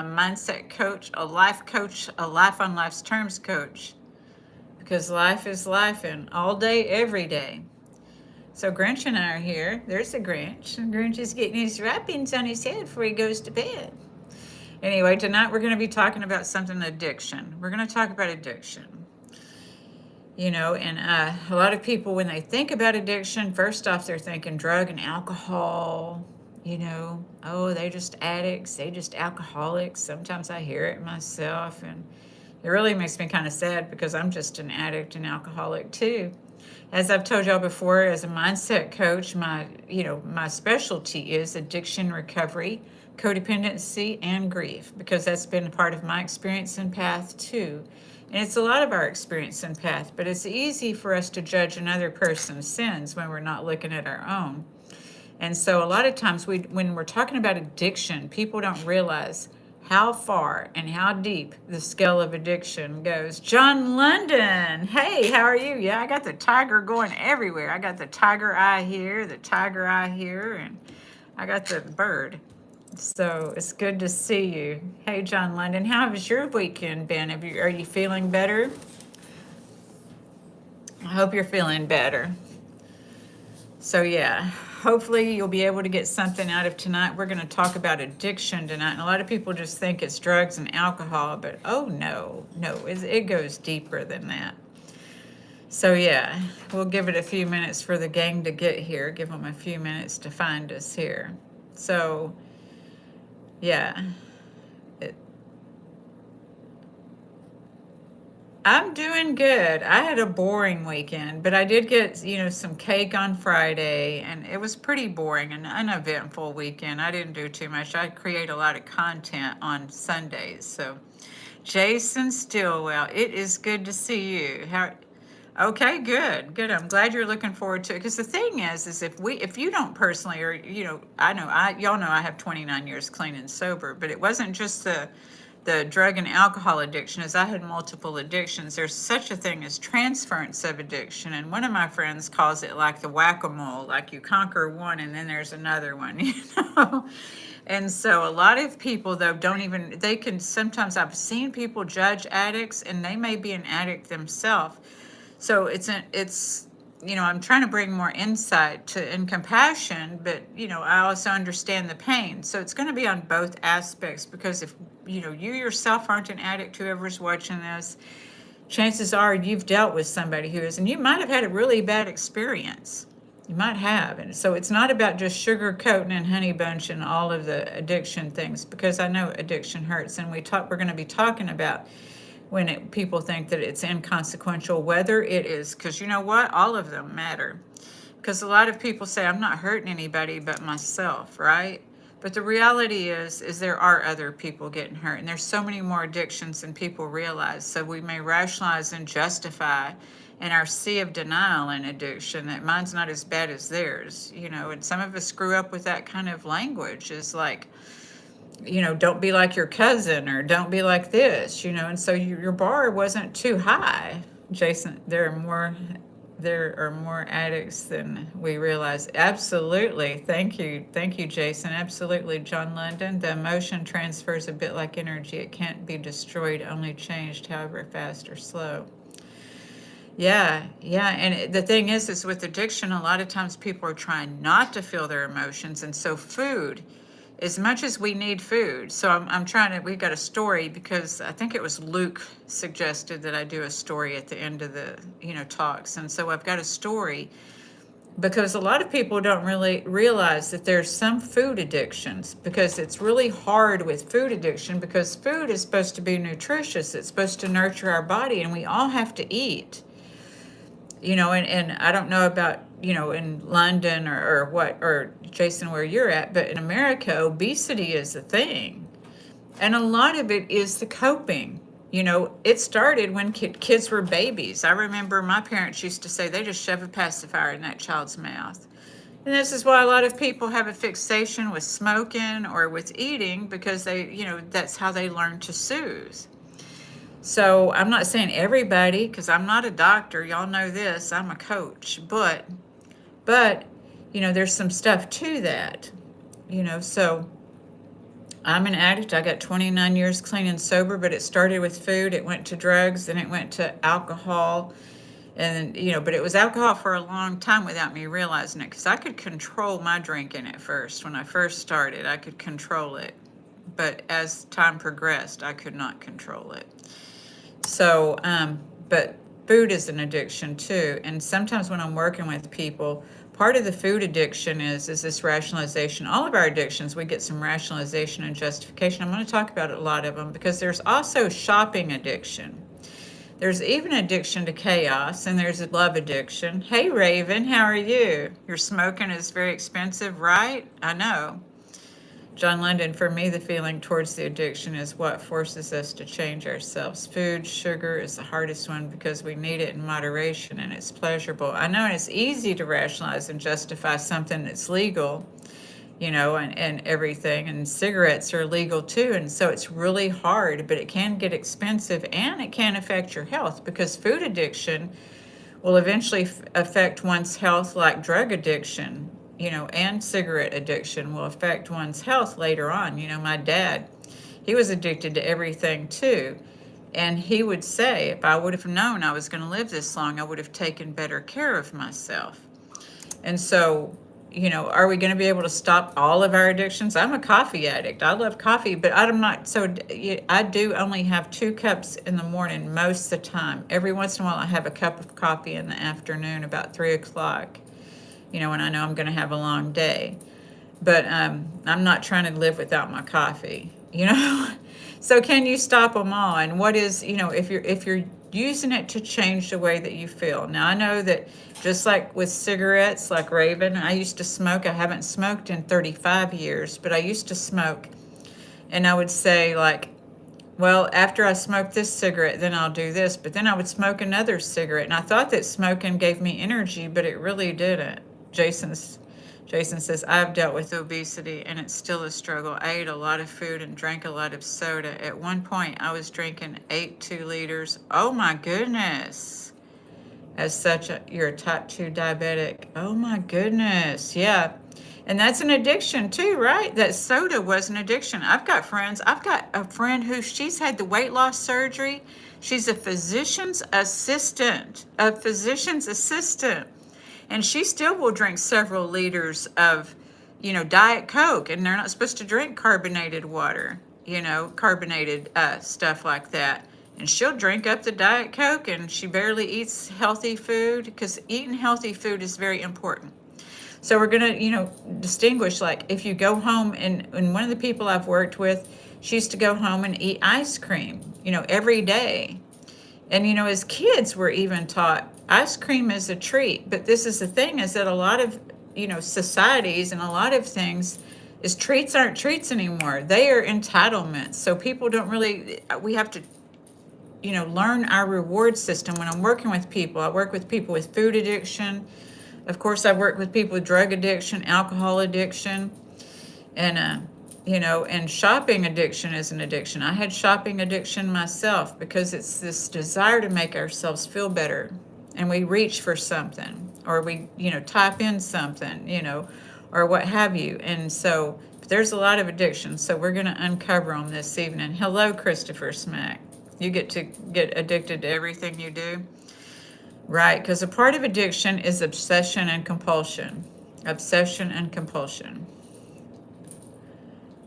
a mindset coach, a life coach, a life on life's terms coach, because life is life and all day, every day. So Grinch and I are here. There's the Grinch. And Grinch is getting his wrappings on his head before he goes to bed. Anyway, tonight we're going to be talking about something addiction. We're going to talk about addiction. And a lot of people, when they think about addiction, first off, they're thinking drug and alcohol. Oh, they just addicts, they just alcoholics. Sometimes I hear it myself, and it really makes me kind of sad because I'm just an addict and alcoholic too. As I've told y'all before, as a mindset coach, my specialty is addiction recovery, codependency, and grief, because that's been a part of my experience and path too. And it's a lot of our experience and path, but it's easy for us to judge another person's sins when we're not looking at our own. And so a lot of times when we're talking about addiction, people don't realize how far and how deep the scale of addiction goes. John London, hey, how are you? Yeah, I got the tiger going everywhere. I got the tiger eye here, the tiger eye here, and I got the bird. So it's good to see you. Hey, John London, how has your weekend been? Are you feeling better? I hope you're feeling better. So yeah, hopefully you'll be able to get something out of tonight. We're going to talk about addiction tonight. And a lot of people just think it's drugs and alcohol, but oh no, no, it goes deeper than that. So yeah, we'll give it a few minutes for the gang to get here. Give them a few minutes to find us here. So yeah, I'm doing good. I had a boring weekend, but I did get, some cake on Friday, and it was pretty boring and uneventful weekend. I didn't do too much. I create a lot of content on Sundays. So, Jason Stillwell, it is good to see you. How? Okay, good, good. I'm glad you're looking forward to it. Because the thing is if you don't personally, or I know y'all know I have 29 years clean and sober, but it wasn't just the drug and alcohol addiction, as I had multiple addictions. There's such a thing as transference of addiction. And one of my friends calls it like the whack-a-mole, like you conquer one and then there's another one, And so a lot of people though they can sometimes, I've seen people judge addicts and they may be an addict themselves. So I'm trying to bring more insight to and compassion, but I also understand the pain. So it's going to be on both aspects, because if you yourself aren't an addict, whoever's watching this, chances are you've dealt with somebody who is, and you might have had a really bad experience. You might have. And so it's not about just sugarcoating and honey bunch and all of the addiction things, because I know addiction hurts. And we're going to be talking about when people think that it's inconsequential, whether it is, because you know what? All of them matter. Because a lot of people say, I'm not hurting anybody but myself, right? But the reality is there are other people getting hurt. And there's so many more addictions than people realize. So we may rationalize and justify in our sea of denial and addiction that mine's not as bad as theirs. And some of us screw up with that kind of language. Is like, don't be like your cousin, or don't be like this, and so your bar wasn't too high. Jason, there are more addicts than we realize. Absolutely. Thank you, Jason. Absolutely, John London. The emotion transfers a bit like energy. It can't be destroyed, only changed, however fast or slow. Yeah, yeah. And the thing is with addiction, a lot of times people are trying not to feel their emotions. And so food, as much as we need food. So I'm trying to, we've got a story, because I think it was Luke suggested that I do a story at the end of the, talks. And so I've got a story, because a lot of people don't really realize that there's some food addictions, because it's really hard with food addiction, because food is supposed to be nutritious. It's supposed to nurture our body, and we all have to eat. And I don't know about, in London or Jason, where you're at, but in America, obesity is a thing. And a lot of it is the coping. It started when kids were babies. I remember my parents used to say they just shove a pacifier in that child's mouth. And this is why a lot of people have a fixation with smoking or with eating, because that's how they learn to soothe. So I'm not saying everybody, because I'm not a doctor. Y'all know this. I'm a coach. But there's some stuff to that. So I'm an addict. I got 29 years clean and sober, but it started with food. It went to drugs, then it went to alcohol. And, but it was alcohol for a long time without me realizing it because I could control my drinking at first. When I first started, I could control it. But as time progressed, I could not control it. So, but food is an addiction too. And sometimes when I'm working with people, part of the food addiction is this rationalization. All of our addictions, we get some rationalization and justification. I'm going to talk about a lot of them because there's also shopping addiction. There's even addiction to chaos, and there's a love addiction. Hey, Raven, how are you? Your smoking is very expensive, right? I know. John London, for me, the feeling towards the addiction is what forces us to change ourselves. Food, sugar is the hardest one because we need it in moderation and it's pleasurable. I know, and it's easy to rationalize and justify something that's legal, and everything. And cigarettes are legal too. And so it's really hard, but it can get expensive and it can affect your health because food addiction will eventually affect one's health like drug addiction, and cigarette addiction will affect one's health later on. My dad, he was addicted to everything too. And he would say, if I would have known I was going to live this long, I would have taken better care of myself. And so, are we going to be able to stop all of our addictions? I'm a coffee addict. I love coffee, but I'm not. So I do only have 2 cups in the morning most of the time. Every once in a while, I have a cup of coffee in the afternoon about 3 o'clock, when I know I'm going to have a long day. But I'm not trying to live without my coffee. So can you stop them all? And what is, if you're using it to change the way that you feel. Now I know that just like with cigarettes, like Raven, I used to smoke. I haven't smoked in 35 years, but I used to smoke. And I would say like, well, after I smoke this cigarette, then I'll do this. But then I would smoke another cigarette. And I thought that smoking gave me energy, but it really didn't. Jason says, I've dealt with obesity and it's still a struggle. I ate a lot of food and drank a lot of soda. At one point, I was drinking 2 liters. Oh my goodness. As such, you're a type 2 diabetic. Oh my goodness. Yeah. And that's an addiction too, right? That soda was an addiction. I've got friends. I've got a friend who she's had the weight loss surgery. She's a physician's assistant. And she still will drink several liters of, Diet Coke. And they're not supposed to drink carbonated water, carbonated stuff like that. And she'll drink up the Diet Coke and she barely eats healthy food because eating healthy food is very important. So we're going to, distinguish, like if you go home and one of the people I've worked with, she used to go home and eat ice cream, every day. And, as kids we're even taught ice cream is a treat. But this is the thing is that a lot of, societies and a lot of things is treats aren't treats anymore. They are entitlements. So people don't really, we have to, learn our reward system. When I'm working with people, I work with people with food addiction. Of course, I work with people with drug addiction, alcohol addiction, and, and shopping addiction is an addiction. I had shopping addiction myself because it's this desire to make ourselves feel better. And we reach for something or we, type in something, or what have you. And so there's a lot of addictions. So we're going to uncover them this evening. Hello, Christopher Smack. You get to get addicted to everything you do. Right, because a part of addiction is obsession and compulsion. Obsession and compulsion.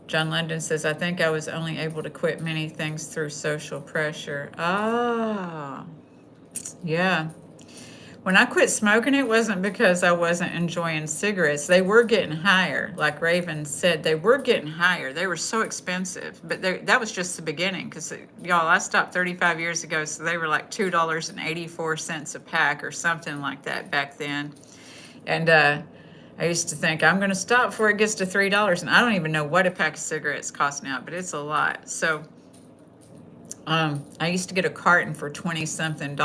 John London says, I think I was only able to quit many things through social pressure. Ah, yeah. When I quit smoking, it wasn't because I wasn't enjoying cigarettes. They were getting higher. Like Raven said, they were getting higher. They were so expensive. But that was just the beginning because, y'all, I stopped 35 years ago, so they were like $2.84 a pack or something like that back then. And I used to think, I'm going to stop before it gets to $3. And I don't even know what a pack of cigarettes cost now, but it's a lot. So I used to get a carton for $20-something.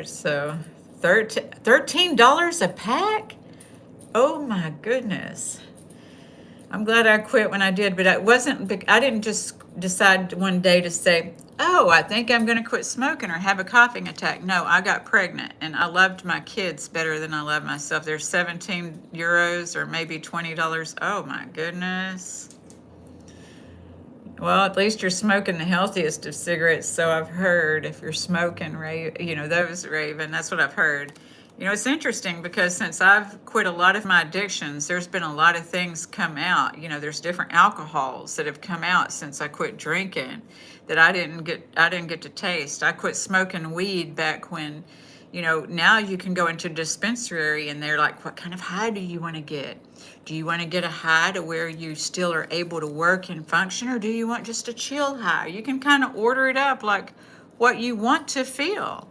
So $13 a pack? Oh my goodness. I'm glad I quit when I did, but I didn't just decide one day to say, oh, I think I'm going to quit smoking or have a coughing attack. No, I got pregnant and I loved my kids better than I love myself. They're 17 euros or maybe $20. Oh my goodness. Well, at least you're smoking the healthiest of cigarettes, so I've heard. If you're smoking, those Raven, that's what I've heard. It's interesting because since I've quit a lot of my addictions, there's been a lot of things come out. There's different alcohols that have come out since I quit drinking that I didn't get to taste. I quit smoking weed back when, now you can go into a dispensary and they're like, what kind of high do you want to get? Do you want to get a high to where you still are able to work and function, or do you want just a chill high? You can kind of order it up like what you want to feel.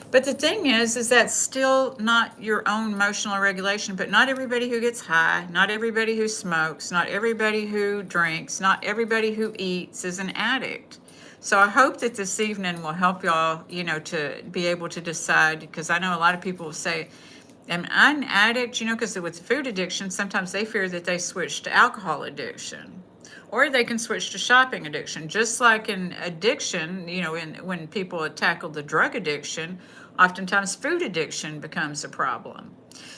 But the thing is that's still not your own emotional regulation. But not everybody who gets high, not everybody who smokes, not everybody who drinks, not everybody who eats is an addict. So I hope that this evening will help y'all, to be able to decide, because I know a lot of people will say, am I an addict? Because with food addiction, sometimes they fear that they switch to alcohol addiction. Or they can switch to shopping addiction. Just like in addiction, when people tackle the drug addiction, oftentimes food addiction becomes a problem.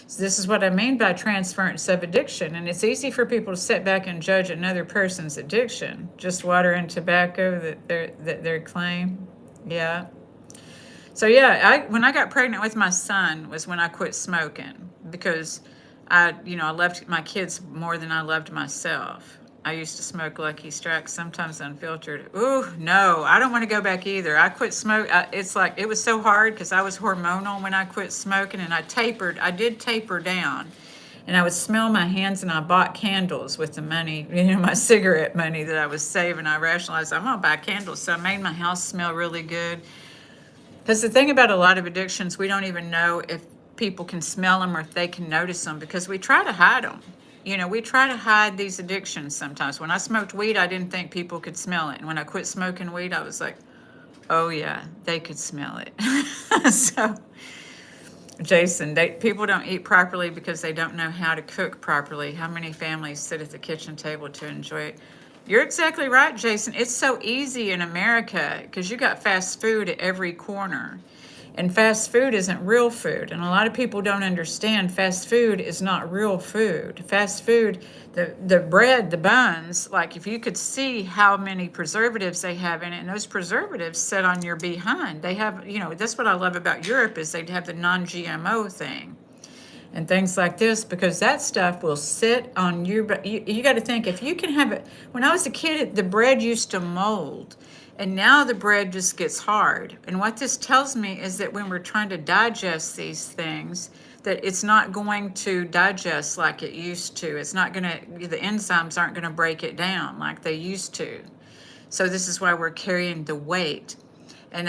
So this is what I mean by transference of addiction. And it's easy for people to sit back and judge another person's addiction. Just water and tobacco that they claim. Yeah. So yeah, when I got pregnant with my son was when I quit smoking, because I loved my kids more than I loved myself. I used to smoke Lucky Strike, sometimes unfiltered. Ooh, no, I don't want to go back either. I quit smoke. It's like, it was so hard because I was hormonal when I quit smoking, and I did taper down. And I would smell my hands, and I bought candles with the money, my cigarette money that I was saving. I rationalized, I'm going to buy candles. So I made my house smell really good. Because the thing about a lot of addictions, we don't even know if people can smell them or if they can notice them, because we try to hide them. We try to hide these addictions sometimes. When I smoked weed, I didn't think people could smell it. And when I quit smoking weed, I was like, oh yeah, they could smell it. So, Jason, people don't eat properly because they don't know how to cook properly. How many families sit at the kitchen table to enjoy it? You're exactly right, Jason. It's so easy in America because you got fast food at every corner. And fast food isn't real food. And a lot of people don't understand fast food is not real food. Fast food, the bread, the buns, like if you could see how many preservatives they have in it, and those preservatives sit on your behind. They have, that's what I love about Europe is they have the non-GMO thing and things like this, because that stuff will sit on you. But you got to think, if you can have it. When I was a kid, the bread used to mold. And now the bread just gets hard. And what this tells me is that when we're trying to digest these things, that it's not going to digest like it used to. It's not going to, the enzymes aren't going to break it down like they used to. So this is why we're carrying the weight. And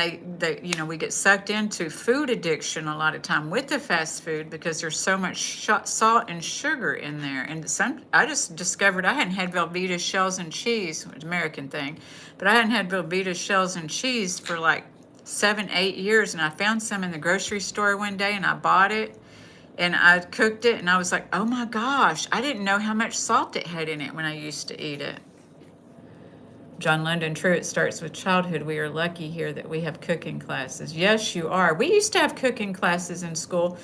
we get sucked into food addiction a lot of time with the fast food because there's so much salt and sugar in there. And I just discovered I hadn't had Velveeta shells and cheese, which is an American thing, but I hadn't had Velveeta shells and cheese for like 7-8 years. And I found some in the grocery store one day, and I bought it, and I cooked it, and I was like, oh my gosh, I didn't know how much salt it had in it when I used to eat it. John London, true, it starts with childhood. We are lucky here that we have cooking classes. Yes, you are. We used to have cooking classes in school,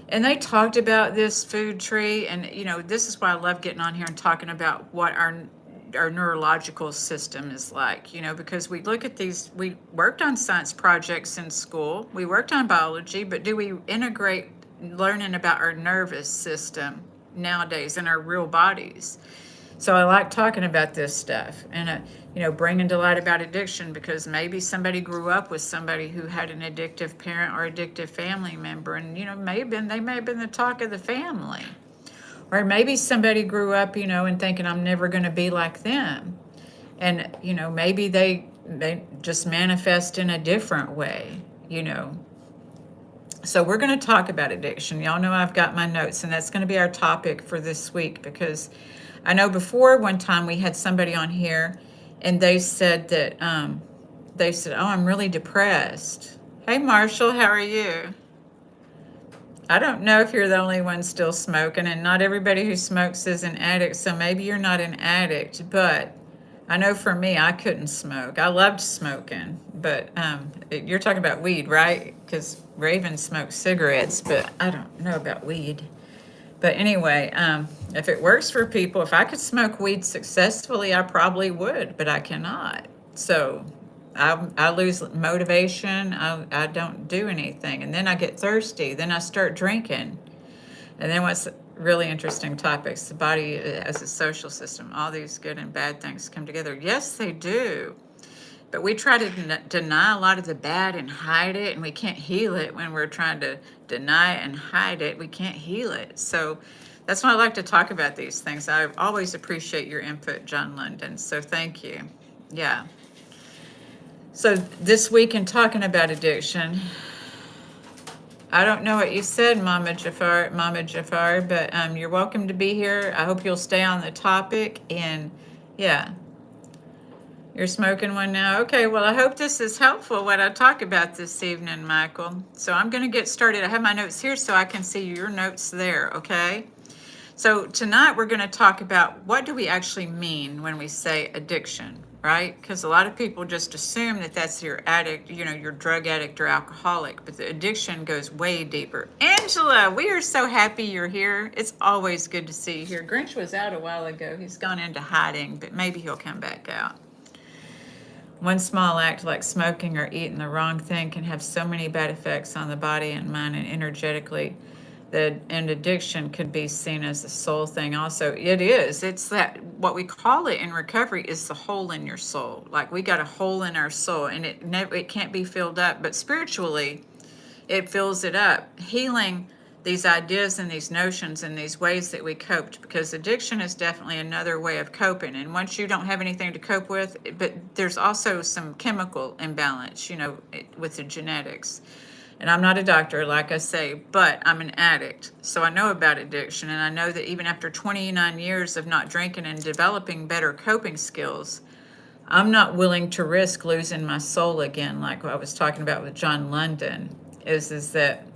and they talked about this food tree. And, this is why I love getting on here and talking about what our neurological system is like, because we look at these, we worked on science projects in school. We worked on biology, but do we integrate learning about our nervous system nowadays in our real bodies? So I like talking about this stuff and, bringing to light about addiction, because maybe somebody grew up with somebody who had an addictive parent or addictive family member, and, they may have been the talk of the family. Or maybe somebody grew up, and thinking I'm never going to be like them. And, maybe they just manifest in a different way, So we're going to talk about addiction. Y'all know I've got my notes, and that's going to be our topic for this week, because I know before one time we had somebody on here and they said that, oh, I'm really depressed. Hey, Marshall, how are you? I don't know if you're the only one still smoking, and not everybody who smokes is an addict, so maybe you're not an addict, but I know for me, I couldn't smoke. I loved smoking, but you're talking about weed, right? Because Raven smokes cigarettes, but I don't know about weed. But anyway, If it works for people, if I could smoke weed successfully, I probably would, but I cannot. So I lose motivation. I don't do anything. And then I get thirsty. Then I start drinking. And then what's really interesting topics, the body as a social system, all these good and bad things come together. Yes, they do. But we try to deny a lot of the bad and hide it, and we can't heal it when we're trying to deny it and hide it. We can't heal it. So that's why I like to talk about these things. I always appreciate your input, John London. So thank you. Yeah. So this week in talking about addiction, I don't know what you said, Mama Jafar, but you're welcome to be here. I hope you'll stay on the topic. And yeah, you're smoking one now. Okay, well, I hope this is helpful, what I talk about this evening, Michael. So I'm going to get started. I have my notes here so I can see your notes there, okay? So tonight we're going to talk about what do we actually mean when we say addiction, right? Because a lot of people just assume that that's your addict, your drug addict or alcoholic, but the addiction goes way deeper. Angela, we are so happy you're here. It's always good to see you here. Grinch was out a while ago. He's gone into hiding, but maybe he'll come back out. One small act like smoking or eating the wrong thing can have so many bad effects on the body and mind and energetically. And addiction could be seen as a soul thing also. It is. It's that what we call it in recovery is the hole in your soul. Like we got a hole in our soul and it can't be filled up. But spiritually, it fills it up. Healing these ideas and these notions and these ways that we coped, because addiction is definitely another way of coping. And once you don't have anything to cope with, but there's also some chemical imbalance, with the genetics. And I'm not a doctor, like I say, but I'm an addict. So I know about addiction. And I know that even after 29 years of not drinking and developing better coping skills, I'm not willing to risk losing my soul again, like I was talking about with John London, is that,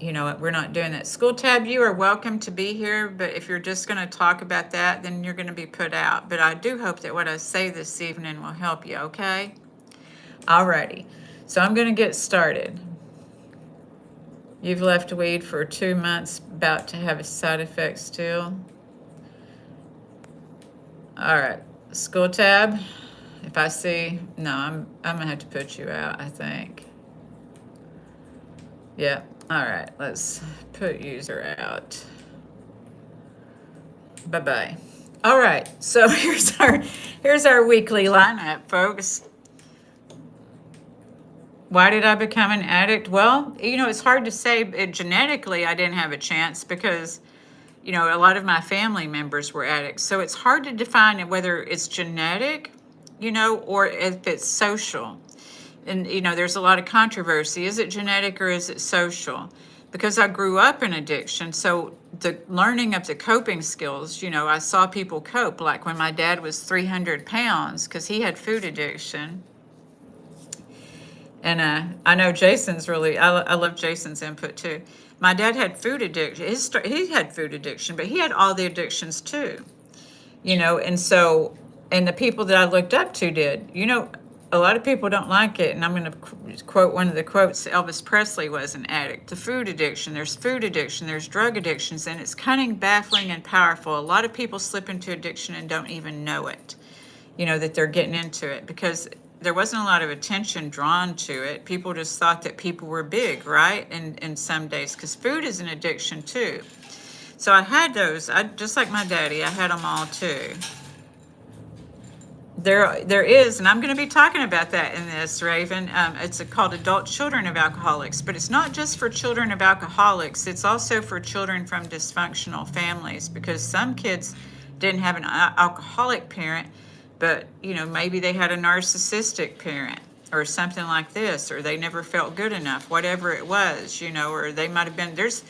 we're not doing that. School Tab, you are welcome to be here, but if you're just going to talk about that, then you're going to be put out. But I do hope that what I say this evening will help you, okay? Alrighty, so I'm going to get started. You've left weed for 2 months, about to have a side effect still. All right, School Tab, if I see, no, I'm going to have to put you out, I think. Yeah. All right, let's put user out. Bye-bye. All right, so here's our weekly lineup, folks. Why did I become an addict? Well, it's hard to say. Genetically, I didn't have a chance because, a lot of my family members were addicts. So it's hard to define whether it's genetic, or if it's social. And, there's a lot of controversy. Is it genetic or is it social? Because I grew up in addiction. So the learning of the coping skills, I saw people cope. Like when my dad was 300 pounds because he had food addiction. And I know Jason's I love Jason's input too. My dad had food addiction. He had food addiction, but he had all the addictions too. And so, and the people that I looked up to did, a lot of people don't like it, and I'm going to quote one of the quotes. Elvis Presley was an addict. The food addiction, there's drug addictions, and it's cunning, baffling, and powerful. A lot of people slip into addiction and don't even know it, that they're getting into it, because there wasn't a lot of attention drawn to it. People just thought that people were big, right? In some days, because food is an addiction too. So I had those. Just like my daddy, I had them all too. There is, and I'm going to be talking about that in this, Raven. It's called Adult Children of Alcoholics, but it's not just for children of alcoholics. It's also for children from dysfunctional families, because some kids didn't have an alcoholic parent, but, maybe they had a narcissistic parent or something like this, or they never felt good enough, whatever it was, or they might have been, there's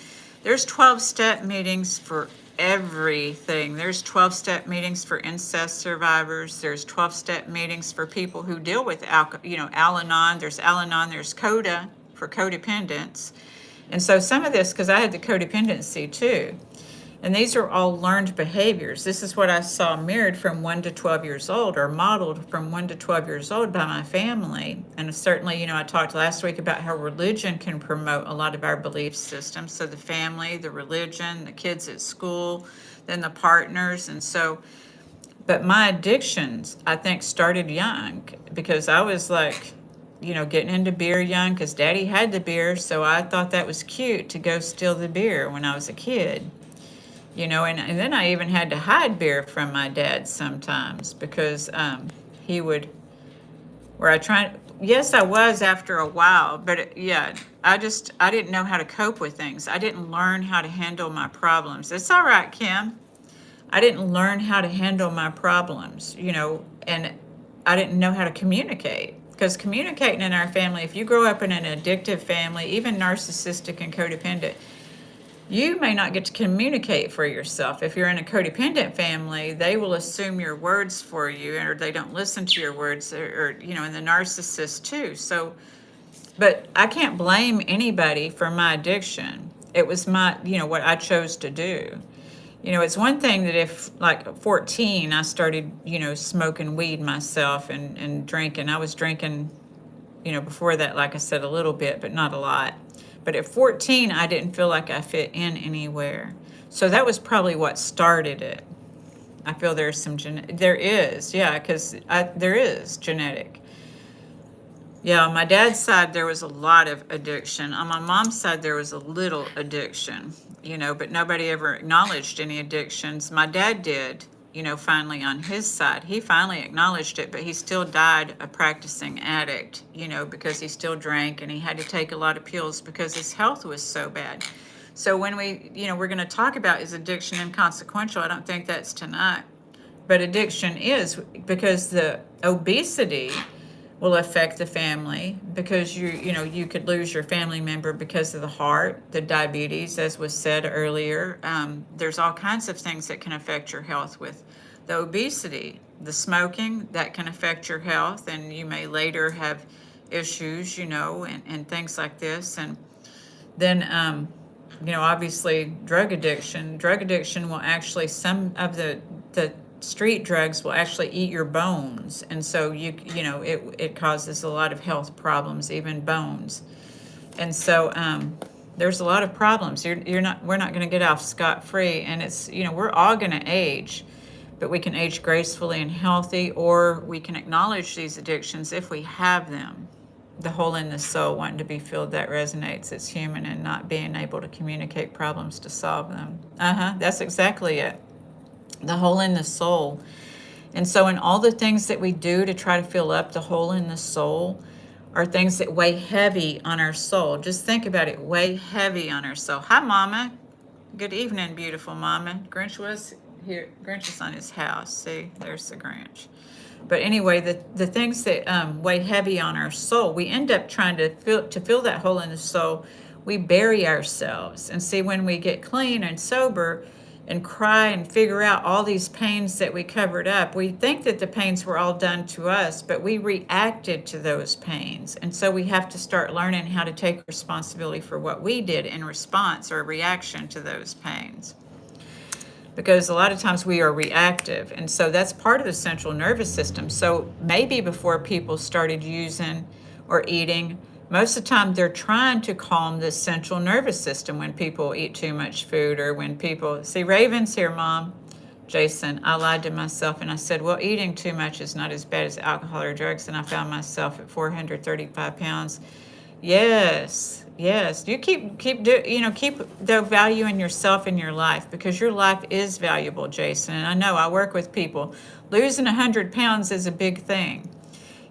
12-step meetings for everything. There's 12-step meetings for incest survivors. There's 12-step meetings for people who deal with Al-Anon. There's Al-Anon. There's CODA for codependence. And so some of this, because I had the codependency too, And these are all learned behaviors. This is what I saw mirrored from 1 to 12 years old, or modeled from 1 to 12 years old by my family. And certainly, I talked last week about how religion can promote a lot of our belief systems. So the family, the religion, the kids at school, then the partners. And so, but my addictions, I think, started young because I was like, getting into beer young because daddy had the beer. So I thought that was cute to go steal the beer when I was a kid. And then I even had to hide beer from my dad sometimes because he would, where I tried, yes, I was after a while, but yeah, I didn't know how to cope with things. I didn't learn how to handle my problems. It's all right, Kim. I didn't learn how to handle my problems, and I didn't know how to communicate. Because communicating in our family, if you grow up in an addictive family, even narcissistic and codependent, you may not get to communicate for yourself. If you're in a codependent family, they will assume your words for you, or they don't listen to your words, or and the narcissist too. So, but I can't blame anybody for my addiction. It was my, what I chose to do. It's one thing that if, like, 14, I started, smoking weed myself and drinking. I was drinking, before that, like I said, a little bit, but not a lot. But at 14, I didn't feel like I fit in anywhere. So that was probably what started it. I feel there's some there is, yeah, because there is genetic. Yeah, on my dad's side, there was a lot of addiction. On my mom's side, there was a little addiction, but nobody ever acknowledged any addictions. My dad did, finally on his side. He finally acknowledged it, but he still died a practicing addict, because he still drank and he had to take a lot of pills because his health was so bad. So when we're going to talk about is addiction inconsequential, I don't think that's tonight. But addiction is, because the obesity will affect the family, because you could lose your family member because of the heart, the diabetes, as was said earlier. There's all kinds of things that can affect your health with the obesity. The smoking, that can affect your health, and you may later have issues, and things like this. And then obviously drug addiction will actually, some of the street drugs will actually eat your bones, and so it causes a lot of health problems, even bones. And so there's a lot of problems. We're not going to get off scot-free, and it's, we're all going to age, but we can age gracefully and healthy, or we can acknowledge these addictions if we have them. The hole in the soul, wanting to be filled, that resonates. It's human, and not being able to communicate problems to solve them. That's exactly it. The hole in the soul. And so in all the things that we do to try to fill up the hole in the soul are things that weigh heavy on our soul. Just think about it, weigh heavy on our soul. Hi, Mama. Good evening, beautiful Mama. Grinch was here. Grinch is on his house. See, there's the Grinch. But anyway, the things that weigh heavy on our soul, we end up trying to fill that hole in the soul. We bury ourselves. And see, when we get clean and sober and cry and figure out all these pains that we covered up, we think that the pains were all done to us, but we reacted to those pains. And so we have to start learning how to take responsibility for what we did in response or reaction to those pains. Because a lot of times we are reactive, and so that's part of the central nervous system. So maybe before people started using or eating, most of the time they're trying to calm the central nervous system when people eat too much food, or when people, see, Raven's here, Mom. Jason, I lied to myself and I said, well, eating too much is not as bad as alcohol or drugs, and I found myself at 435 pounds. Yes, you keep the value in yourself in your life, because your life is valuable, Jason. And I know I work with people. Losing 100 pounds is a big thing.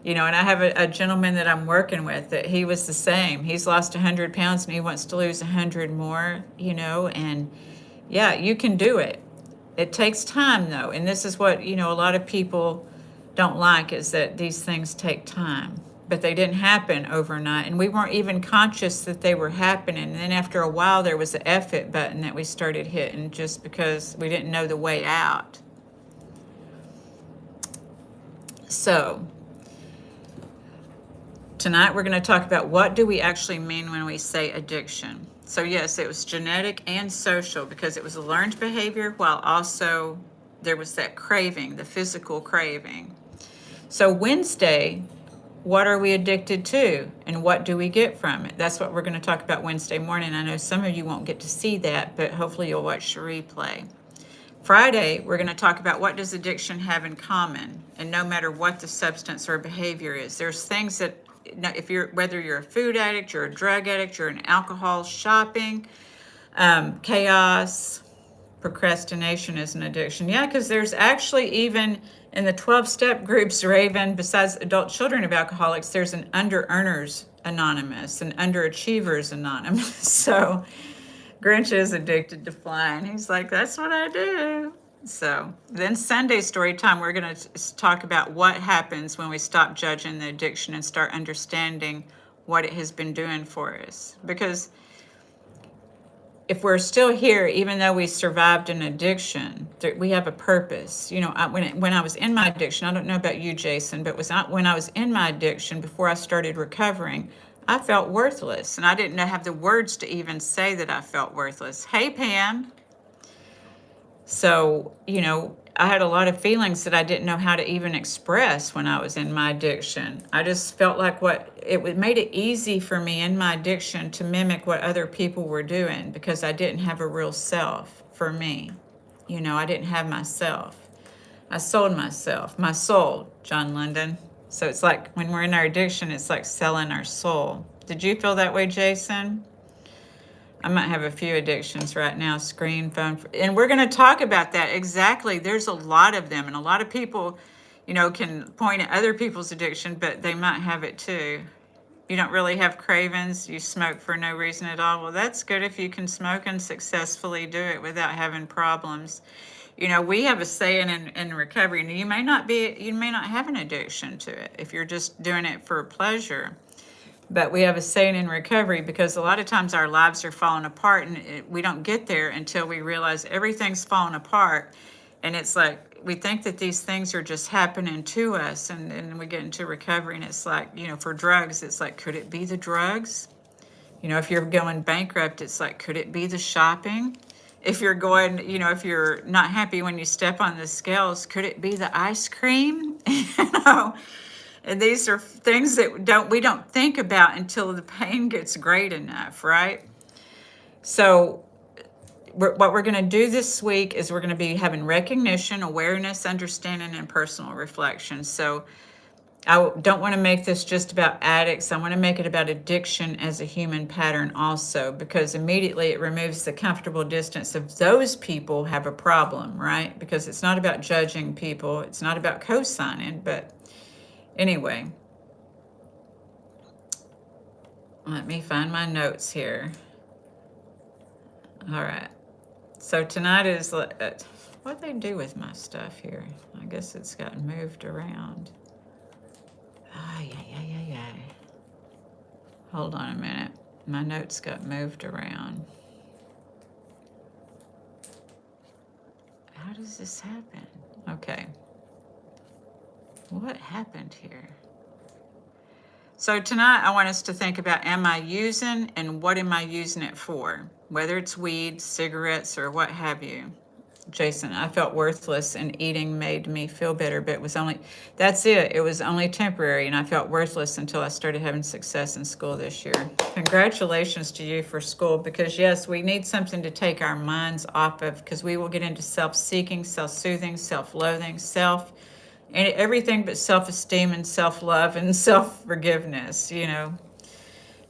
And I have a gentleman that I'm working with that he was the same. He's lost 100 pounds and he wants to lose 100 more, and yeah, you can do it. It takes time, though. And this is what, a lot of people don't like, is that these things take time. But they didn't happen overnight, and we weren't even conscious that they were happening. And then after a while, there was an F it button that we started hitting, just because we didn't know the way out. So tonight we're going to talk about, what do we actually mean when we say addiction? So yes, it was genetic and social because it was a learned behavior while also there was that craving, the physical craving. So Wednesday, what are we addicted to and what do we get from it? That's what we're going to talk about Wednesday morning. I know some of you won't get to see that, but hopefully you'll watch the replay. Friday, we're going to talk about what does addiction have in common, and no matter what the substance or behavior is, there's things that if you're whether you're a food addict, you're a drug addict, you're an alcohol, shopping, chaos, procrastination is an addiction. Yeah, because there's actually even in the 12-step groups, Raven, besides adult children of alcoholics, there's an under-earners anonymous, an underachievers anonymous. So Grinch is addicted to flying. He's like, that's what I do. So then Sunday story time, we're going to talk about what happens when we stop judging the addiction and start understanding what it has been doing for us. Because if we're still here, even though we survived an addiction, we have a purpose. You know, when I was in my addiction, I don't know about you, Jason, but when I was in my addiction, before I started recovering, I felt worthless. And I didn't have the words to even say that I felt worthless. Hey, Pam. So, you know, I had a lot of feelings that I didn't know how to even express when I was in my addiction. I just felt like it made it easy for me in my addiction to mimic what other people were doing because I didn't have a real self for me. You know, I didn't have myself. I sold myself, my soul, John London. So it's like when we're in our addiction, it's like selling our soul. Did you feel that way, Jason? I might have a few addictions right now, screen, phone, and we're going to talk about that exactly. There's a lot of them, and a lot of people, you know, can point at other people's addiction, but they might have it too. You don't really have cravings, you smoke for no reason at all. Well, that's good if you can smoke and successfully do it without having problems. You know, we have a saying in recovery, and you may not have an addiction to it if you're just doing it for pleasure. But we have a saying in recovery because a lot of times our lives are falling apart and we don't get there until we realize everything's falling apart. And it's like we think that these things are just happening to us, and we get into recovery and it's like, you know, for drugs, it's like, could it be the drugs? You know, if you're going bankrupt, it's like, could it be the shopping? If you're going, you know, if you're not happy when you step on the scales, could it be the ice cream? You know? And these are things that we don't think about until the pain gets great enough, right? So what we're going to do this week is we're going to be having recognition, awareness, understanding, and personal reflection. So I don't want to make this just about addicts. I want to make it about addiction as a human pattern also, because immediately it removes the comfortable distance of those people have a problem, right? Because it's not about judging people. It's not about co-signing, but anyway, let me find my notes here. All right. So tonight is, what'd they do with my stuff here? I guess it's gotten moved around. Yeah. Hold on a minute. My notes got moved around. How does this happen? Okay. What happened here? So tonight I want us to think about, am I using and what am I using it for? Whether it's weed, cigarettes, or what have you. Jason, I felt worthless and eating made me feel better, but that's it. It was only temporary and I felt worthless until I started having success in school this year. Congratulations to you for school, because yes, we need something to take our minds off of, because we will get into self-seeking, self-soothing, self-loathing, and everything but self-esteem and self-love and self-forgiveness, you know.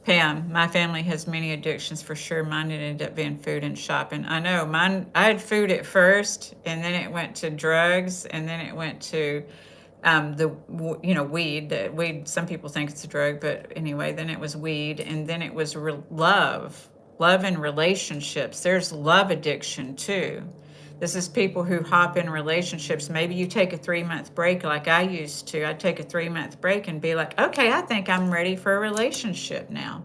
Pam, my family has many addictions for sure. Mine ended up being food and shopping. I know I had food at first, and then it went to drugs, and then it went to weed. Weed, some people think it's a drug, but anyway, then it was weed, and then it was love and relationships. There's love addiction too. This is people who hop in relationships. Maybe you take a 3-month break like I used to. I'd take a 3-month break and be like, okay, I think I'm ready for a relationship now.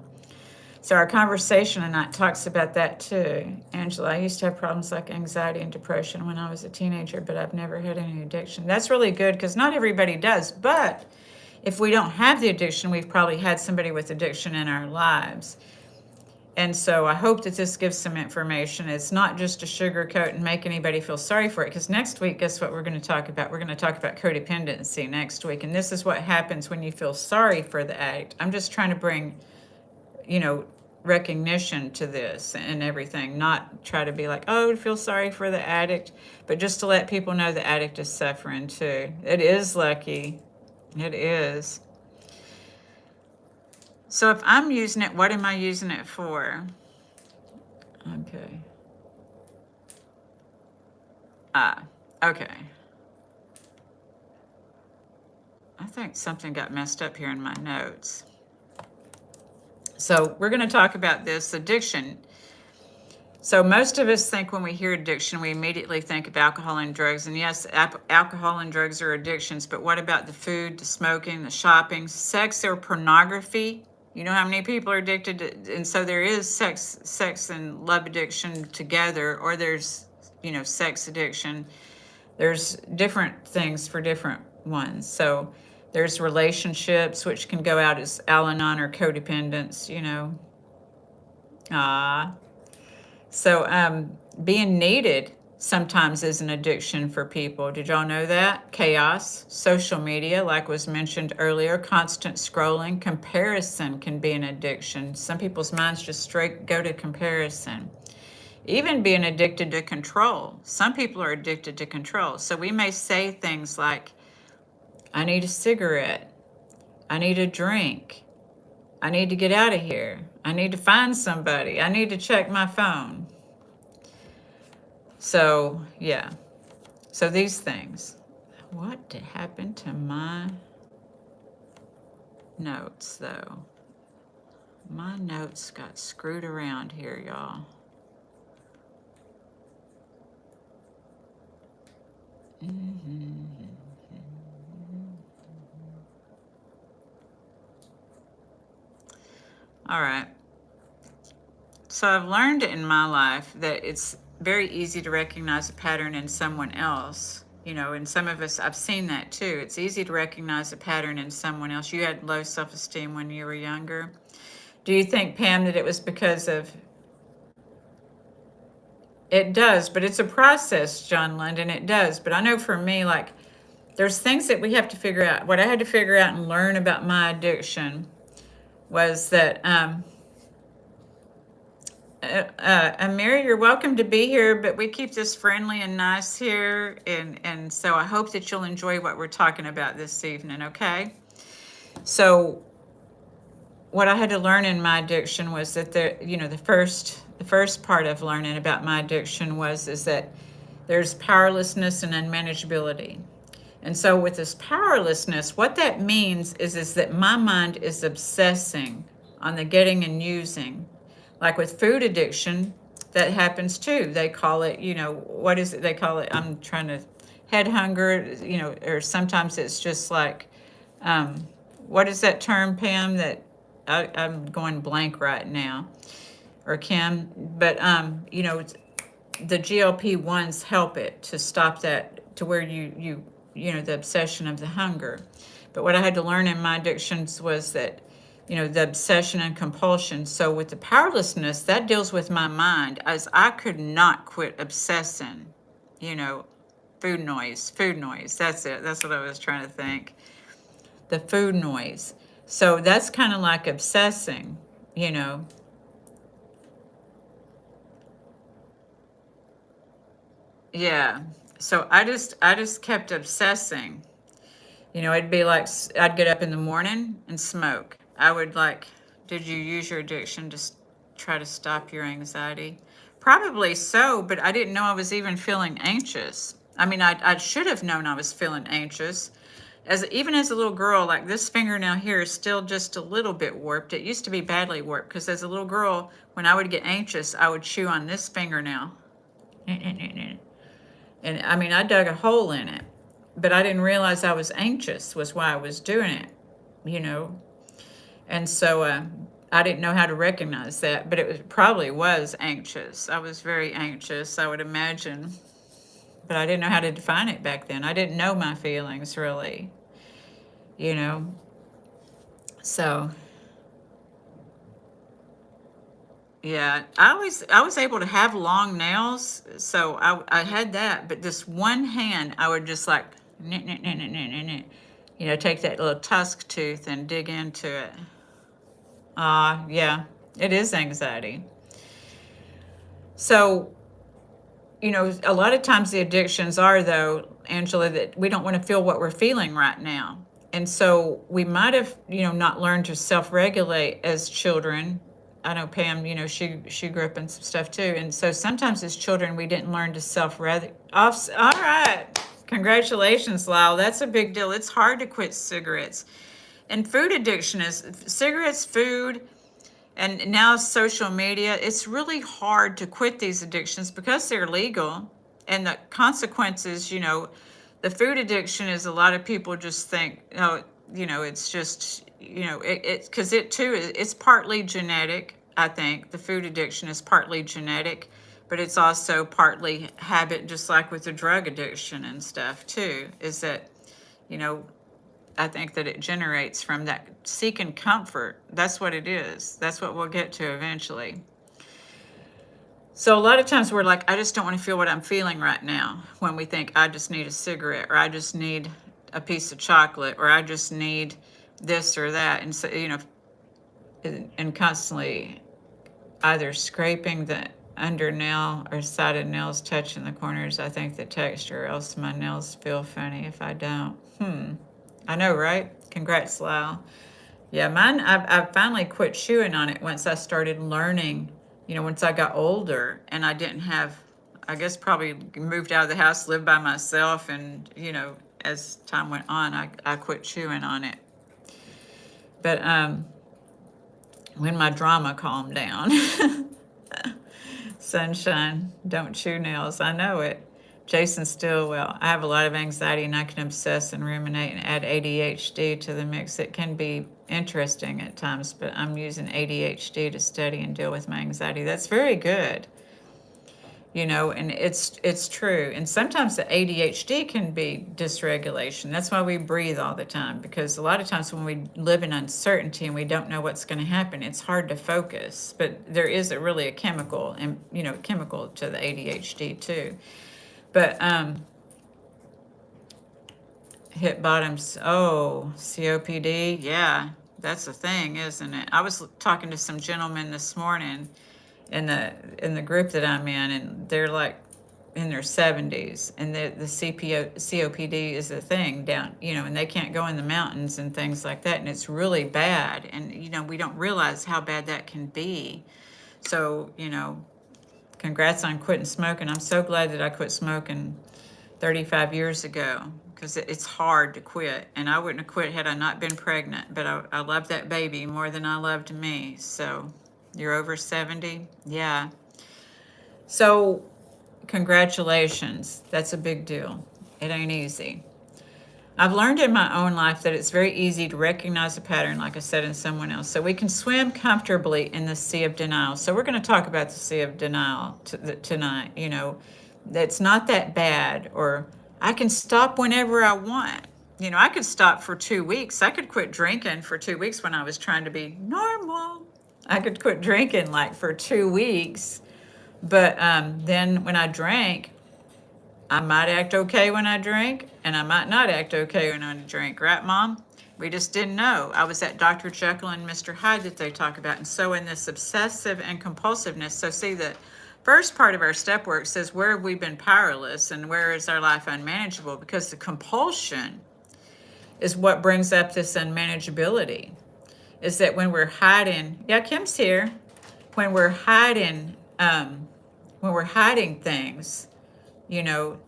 So our conversation tonight talks about that too. Angela, I used to have problems like anxiety and depression when I was a teenager, but I've never had any addiction. That's really good, because not everybody does. But if we don't have the addiction, we've probably had somebody with addiction in our lives. And so I hope that this gives some information. It's not just to sugarcoat and make anybody feel sorry for it. Because next week, guess what we're going to talk about? We're going to talk about codependency next week. And this is what happens when you feel sorry for the addict. I'm just trying to bring, you know, recognition to this and everything, not try to be like, oh, feel sorry for the addict, but just to let people know the addict is suffering too. It is lucky. It is. So if I'm using it, what am I using it for? Okay. Okay. I think something got messed up here in my notes. So we're going to talk about this addiction. So most of us think when we hear addiction, we immediately think of alcohol and drugs. And yes, alcohol and drugs are addictions, but what about the food, the smoking, the shopping, sex or pornography? You know how many people are addicted to, and so there is sex and love addiction together, or there's, sex addiction. There's different things for different ones. So there's relationships, which can go out as Al-Anon or codependence, Ah. So being needed sometimes is an addiction for people. Did y'all know that? Chaos, social media, like was mentioned earlier, constant scrolling, comparison can be an addiction. Some people's minds just straight go to comparison. Even being addicted to control. Some people are addicted to control. So we may say things like, I need a cigarette. I need a drink. I need to get out of here. I need to find somebody. I need to check my phone. So, yeah. So these things. What happened to my notes, though? My notes got screwed around here, y'all. All right. So I've learned in my life that it's very easy to recognize a pattern in someone else. And some of us, I've seen that too. It's easy to recognize a pattern in someone else. You had low self-esteem when you were younger. Do you think, Pam, that it was because of... It does, but it's a process, John London. It does. But I know for me, like, there's things that we have to figure out. What I had to figure out and learn about my addiction was that, Mary, you're welcome to be here, but we keep this friendly and nice here. And so I hope that you'll enjoy what we're talking about this evening, okay? So what I had to learn in my addiction was that the first part of learning about my addiction is that there's powerlessness and unmanageability. And so with this powerlessness, what that means is that my mind is obsessing on the getting and using. Like with food addiction, that happens too. They call it, what is it? They call it, I'm trying to, head hunger, or sometimes it's just like, what is that term, Pam, that I'm going blank right now, or Kim, but, the GLP-1s help it to stop that, to where the obsession of the hunger. But what I had to learn in my addictions was that, the obsession and compulsion. So with the powerlessness, that deals with my mind, as I could not quit obsessing, food noise. That's it. That's what I was trying to think. The food noise. So that's kind of like obsessing, Yeah. So I just kept obsessing. It'd be like I'd get up in the morning and smoke. I would like, did you use your addiction to try to stop your anxiety? Probably so, but I didn't know I was even feeling anxious. I mean, I should have known I was feeling anxious. Even as a little girl, like this fingernail here is still just a little bit warped. It used to be badly warped because as a little girl, when I would get anxious, I would chew on this fingernail. And I mean, I dug a hole in it, but I didn't realize I was anxious was why I was doing it. And so I didn't know how to recognize that, but it probably was anxious. I was very anxious, I would imagine, but I didn't know how to define it back then. I didn't know my feelings really, so Yeah, I was able to have long nails, so I had that, but this one hand I would just like nit, nit, nit, nit, nit, nit, nit. You know, take that little tusk tooth and dig into it. Yeah, it is anxiety. So, you know, a lot of times the addictions are, though, Angela, that we don't want to feel what we're feeling right now. And so we might have, you know, not learned to self-regulate as children. I know Pam, you know, she grew up in some stuff too. And so sometimes as children we didn't learn to self-regulate. All right. Congratulations, Lyle. That's a big deal. It's hard to quit cigarettes. And food addiction is cigarettes, food, and now social media. It's really hard to quit these addictions because they're legal, and the consequences, you know, the food addiction is, a lot of people just think, oh, you know, it's just, you know, it because it too it's partly genetic. I think the food addiction is partly genetic, but it's also partly habit, just like with the drug addiction and stuff too, is that, you know, I think that it generates from that seeking comfort. That's what it is. That's what we'll get to eventually. So a lot of times we're like, I just don't want to feel what I'm feeling right now, when we think I just need a cigarette, or I just need a piece of chocolate, or I just need this or that. And so, you know, and constantly either scraping the under nail or sided nails, touching the corners. I think the texture, or else my nails feel funny if I don't. I know, right? Congrats, Lyle. Yeah, mine, I finally quit chewing on it once I started learning, you know, once I got older and I didn't have, I guess probably moved out of the house, lived by myself, and, you know, as time went on, I quit chewing on it. But when my drama calmed down, sunshine, don't chew nails, I know it. Jason Stillwell, I have a lot of anxiety and I can obsess and ruminate and add ADHD to the mix. It can be interesting at times, but I'm using ADHD to study and deal with my anxiety. That's very good. You know, and it's true. And sometimes the ADHD can be dysregulation. That's why we breathe all the time, because a lot of times when we live in uncertainty and we don't know what's going to happen, it's hard to focus. But there is really a chemical, and you know, chemical to the ADHD too. But hit bottoms. Oh, COPD. Yeah, that's a thing, isn't it? I was talking to some gentlemen this morning in the group that I'm in, and they're like in their 70s, and the COPD is a thing down, you know, and they can't go in the mountains and things like that, and it's really bad. And you know, we don't realize how bad that can be. So, you know, congrats on quitting smoking. I'm so glad that I quit smoking 35 years ago, because it's hard to quit. And I wouldn't have quit had I not been pregnant, but I loved that baby more than I loved me. So you're over 70? Yeah. So congratulations. That's a big deal. It ain't easy. I've learned in my own life that it's very easy to recognize a pattern, like I said, in someone else. So we can swim comfortably in the sea of denial. So we're going to talk about the sea of denial tonight. You know, it's not that bad, or I can stop whenever I want. You know, I could stop for 2 weeks. I could quit drinking for 2 weeks when I was trying to be normal. I could quit drinking like for 2 weeks. But then when I drank, I might act okay when I drink, and I might not act okay when I drink. Right, Mom? We just didn't know. I was at Dr. Jekyll and Mr. Hyde that they talk about. And so in this obsessive and compulsiveness, so see, the first part of our step work says, where have we been powerless and where is our life unmanageable? Because the compulsion is what brings up this unmanageability. Is that when we're hiding, yeah, Kim's here. When we're hiding things, you know,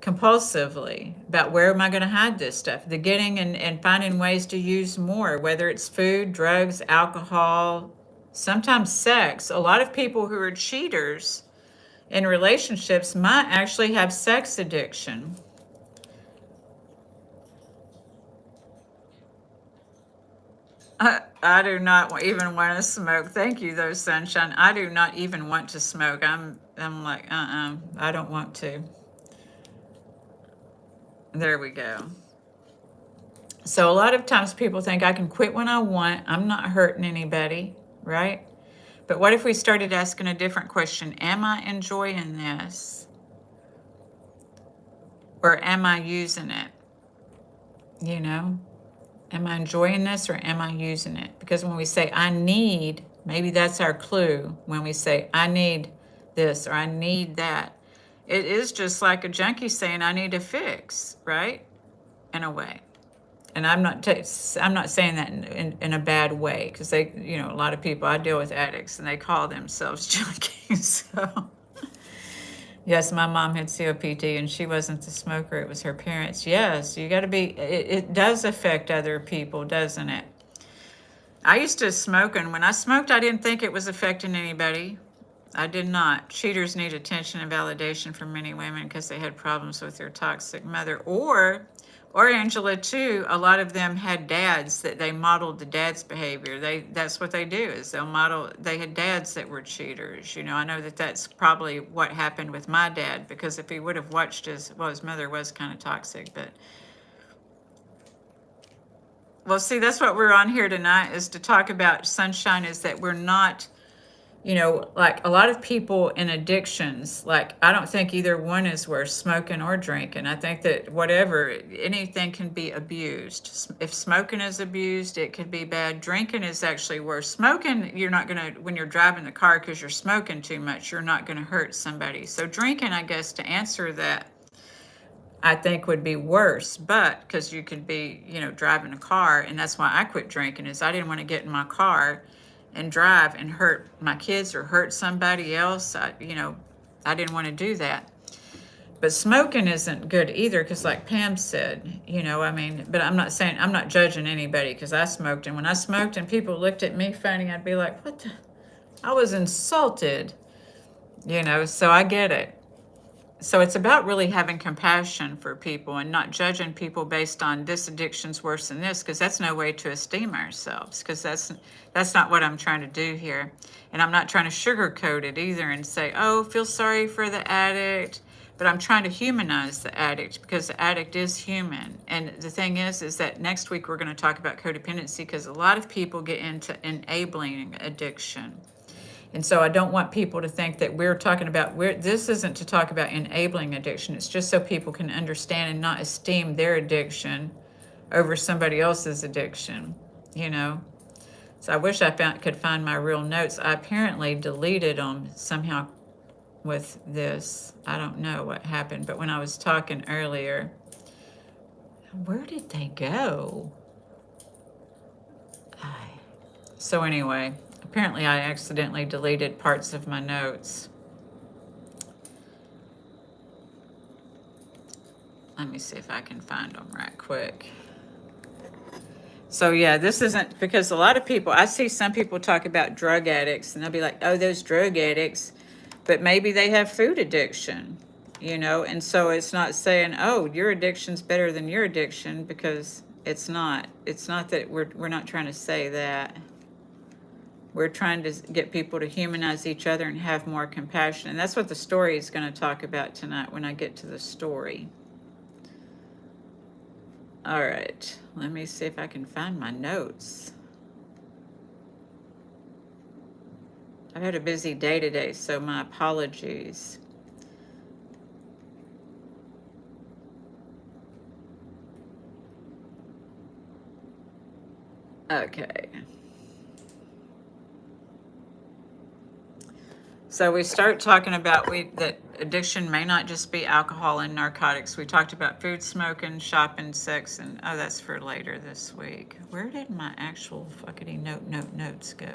compulsively about where am I going to hide this stuff, the getting and finding ways to use more, whether it's food, drugs, alcohol, sometimes sex. A lot of people who are cheaters in relationships might actually have sex addiction. I do not even want to smoke. Thank you, though, Sunshine. I do not even want to smoke. I'm like, I don't want to. There we go. So a lot of times people think I can quit when I want. I'm not hurting anybody, right? But what if we started asking a different question? Am I enjoying this? Or am I using it? You know? Am I enjoying this or am I using it? Because when we say I need, maybe that's our clue. When we say I need this or I need that, it is just like a junkie saying I need a fix, right? In a way. And I'm not saying that in a bad way, because they, a lot of people, I deal with addicts and they call themselves junkies. So yes, my mom had COPD and she wasn't the smoker, it was her parents. Yes, you got to be, it does affect other people, doesn't it? I used to smoke, and when I smoked, I didn't think it was affecting anybody. I did not. Cheaters need attention and validation from many women because they had problems with their toxic mother. Or Angela too, a lot of them had dads that they modeled the dad's behavior. That's what they do, is they had dads that were cheaters. I know that that's probably what happened with my dad, because if he would have watched his mother was kind of toxic, but well, see, that's what we're on here tonight, is to talk about sunshine, is that we're not, like a lot of people in addictions, like I don't think either one is worse, smoking or drinking. I think that anything can be abused. If smoking is abused, it could be bad. Drinking is actually worse. Smoking, you're not going to, when you're driving the car because you're smoking too much, you're not going to hurt somebody. So drinking, I guess, to answer that, I think would be worse, but because you could be, driving a car, and that's why I quit drinking, is I didn't want to get in my car and drive and hurt my kids or hurt somebody else. I didn't want to do that. But smoking isn't good either, because like Pam said, but I'm not judging anybody, because I smoked, and when I smoked and people looked at me funny, I'd be like, what the? I was insulted, so I get it. So it's about really having compassion for people and not judging people based on this addiction's worse than this, because that's no way to esteem ourselves, because that's not what I'm trying to do here. And I'm not trying to sugarcoat it either and say, oh, feel sorry for the addict. But I'm trying to humanize the addict, because the addict is human. And the thing is that next week we're going to talk about codependency, because a lot of people get into enabling addiction. And so I don't want people to think that we're talking about, this isn't to talk about enabling addiction. It's just so people can understand and not esteem their addiction over somebody else's addiction, So I wish I could find my real notes. I apparently deleted them somehow with this. I don't know what happened, but when I was talking earlier, where did they go? So anyway, apparently I accidentally deleted parts of my notes. Let me see if I can find them right quick. So yeah, this isn't, because a lot of people, I see some people talk about drug addicts and they'll be like, oh, those drug addicts, but maybe they have food addiction, and so it's not saying, oh, your addiction's better than your addiction, because it's not that we're not trying to say that. We're trying to get people to humanize each other and have more compassion. And that's what the story is going to talk about tonight when I get to the story. All right, let me see if I can find my notes. I've had a busy day today, so my apologies. Okay. So we start talking about that addiction may not just be alcohol and narcotics. We talked about food, smoking, shopping, sex, and oh, that's for later this week. Where did my actual fuckity notes go?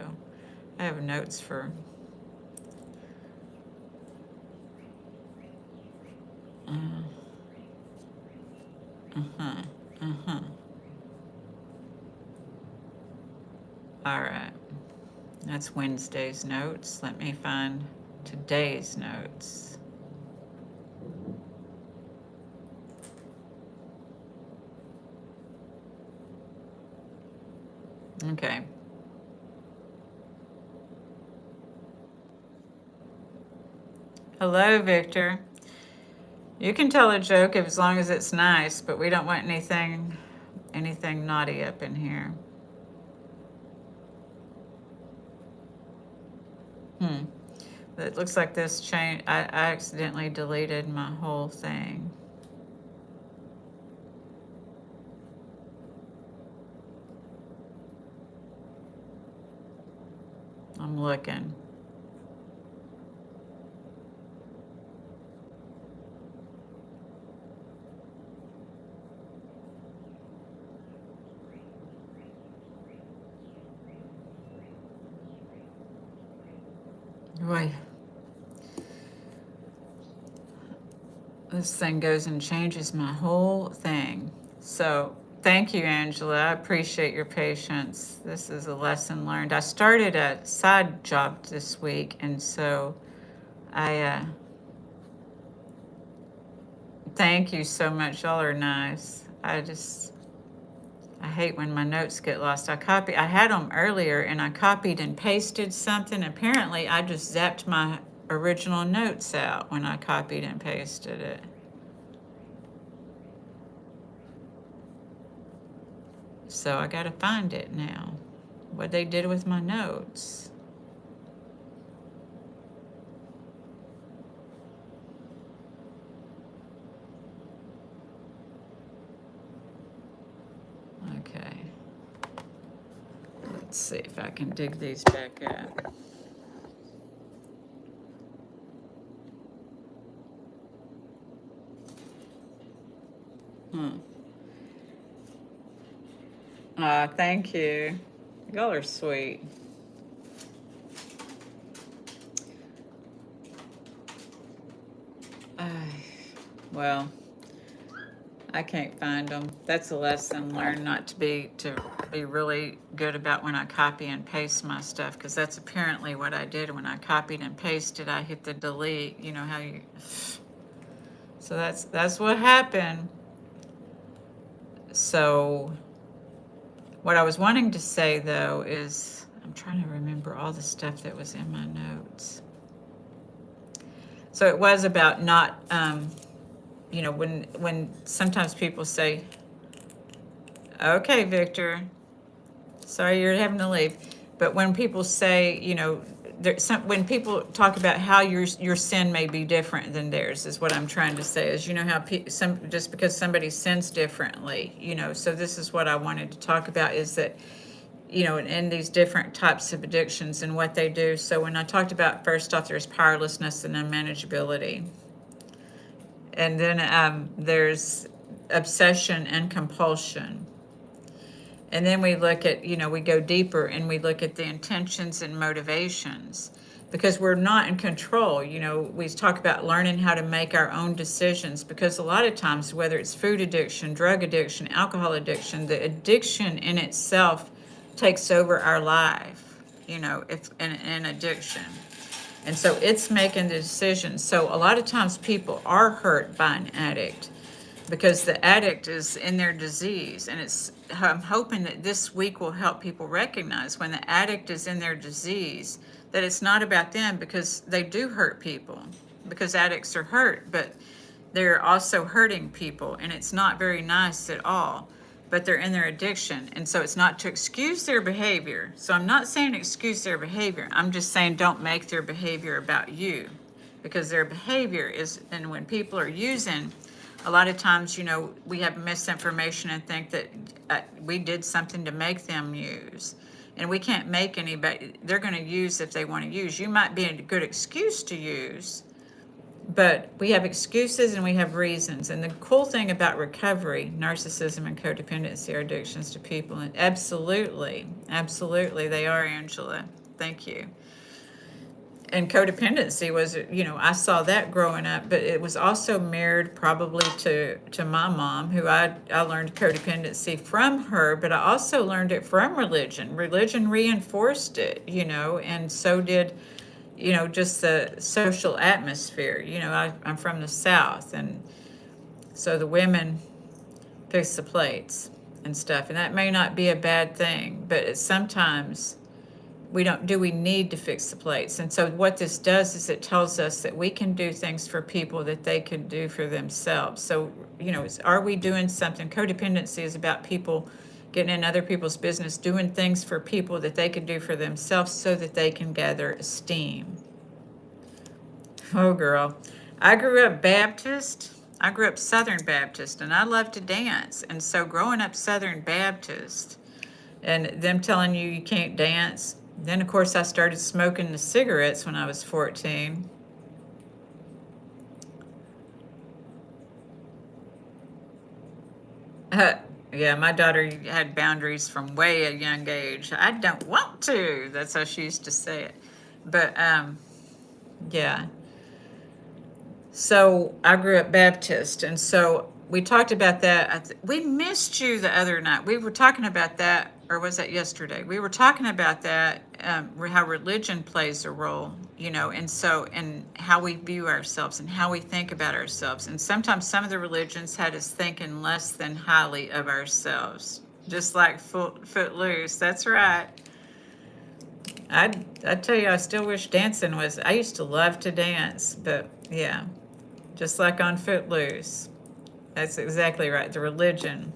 I have notes for... All right. That's Wednesday's notes. Let me find today's notes. Okay. Hello, Victor. You can tell a joke as long as it's nice, but we don't want anything naughty up in here. Hmm. It looks like this change. I accidentally deleted my whole thing. I'm looking. Boy, this thing goes and changes my whole thing. So thank you, Angela. I appreciate your patience. This is a lesson learned. I started a side job this week, and so I thank you so much. Y'all are nice. I hate when my notes get lost. I had them earlier and I copied and pasted something. Apparently, I just zapped my original notes out when I copied and pasted it. So I got to find it now. What they did with my notes. Okay. Let's see if I can dig these back up. Hmm. Thank you. Y'all are sweet. Uh, well, I can't find them. That's a lesson learned not to be really good about when I copy and paste my stuff, because that's apparently what I did when I copied and pasted. I hit the delete. You know how you. So that's what happened. So what I was wanting to say though is I'm trying to remember all the stuff that was in my notes. So it was about not, when sometimes people say, "Okay, Victor, sorry you're having to leave," but when people say, when people talk about how your sin may be different than theirs, is what I'm trying to say. Is how just because somebody sins differently, So this is what I wanted to talk about, is that in these different types of addictions and what they do. So when I talked about, first off, there's powerlessness and unmanageability. And then there's obsession and compulsion. And then we look at, we go deeper and we look at the intentions and motivations, because we're not in control. We talk about learning how to make our own decisions, because a lot of times, whether it's food addiction, drug addiction, alcohol addiction, the addiction in itself takes over our life, if an addiction. And so it's making the decisions. So a lot of times people are hurt by an addict because the addict is in their disease. And I'm hoping that this week will help people recognize when the addict is in their disease, that it's not about them, because they do hurt people, because addicts are hurt, but they're also hurting people, and it's not very nice at all. But they're in their addiction. And so it's not to excuse their behavior. So I'm not saying excuse their behavior. I'm just saying don't make their behavior about you, because their behavior is, and when people are using, a lot of times, we have misinformation and think that we did something to make them use. And we can't make anybody, they're going to use if they want to use. You might be a good excuse to use, but we have excuses and we have reasons. And the cool thing about recovery, narcissism and codependency are addictions to people. And absolutely, absolutely, they are, Angela. Thank you. And codependency was, I saw that growing up, but it was also mirrored probably to my mom, who I learned codependency from her, but I also learned it from religion. Religion reinforced it, and so did, just the social atmosphere. I'm from the South, and so the women fix the plates and stuff, and that may not be a bad thing, but sometimes we need to fix the plates. And so what this does is it tells us that we can do things for people that they could do for themselves. So, are we doing something? Codependency is about people getting in other people's business, doing things for people that they could do for themselves so that they can gather esteem. Oh, girl. I grew up Baptist. I grew up Southern Baptist, and I love to dance. And so growing up Southern Baptist and them telling you you can't dance, then of course I started smoking the cigarettes when I was 14. Uh, yeah, my daughter had boundaries from way a young age. I don't want to. That's how she used to say it. But yeah. So I grew up Baptist, and so we talked about that. We missed you the other night. We were talking about that, or was that yesterday? We were talking about that, how religion plays a role, and how we view ourselves and how we think about ourselves. And sometimes some of the religions had us thinking less than highly of ourselves, just like Footloose. That's right. I tell you, I still wish dancing was. I used to love to dance, but yeah. Just like on Footloose. That's exactly right, the religion.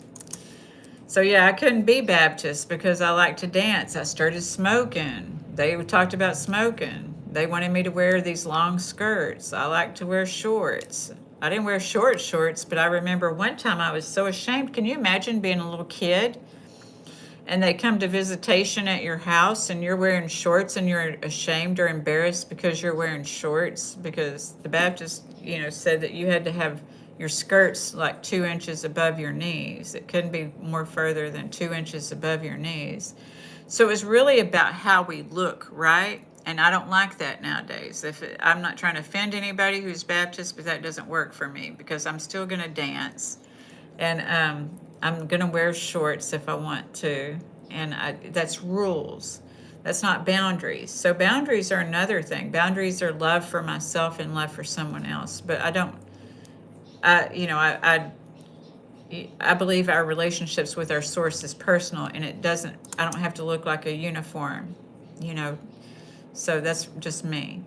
So yeah, I couldn't be Baptist because I like to dance. I started smoking. They talked about smoking. They wanted me to wear these long skirts. I like to wear shorts. I didn't wear shorts, but I remember one time I was so ashamed. Can you imagine being a little kid and they come to visitation at your house and you're wearing shorts and you're ashamed or embarrassed because you're wearing shorts? Because the Baptist, said that you had to have your skirts like 2 inches above your knees. It couldn't be more further than 2 inches above your knees. So it was really about how we look, right? And I don't like that nowadays. I'm not trying to offend anybody who's Baptist, but that doesn't work for me because I'm still going to dance. And I'm going to wear shorts if I want to. And that's rules. That's not boundaries. So boundaries are another thing. Boundaries are love for myself and love for someone else. But I believe our relationships with our source is personal, and I don't have to look like a uniform, so that's just me.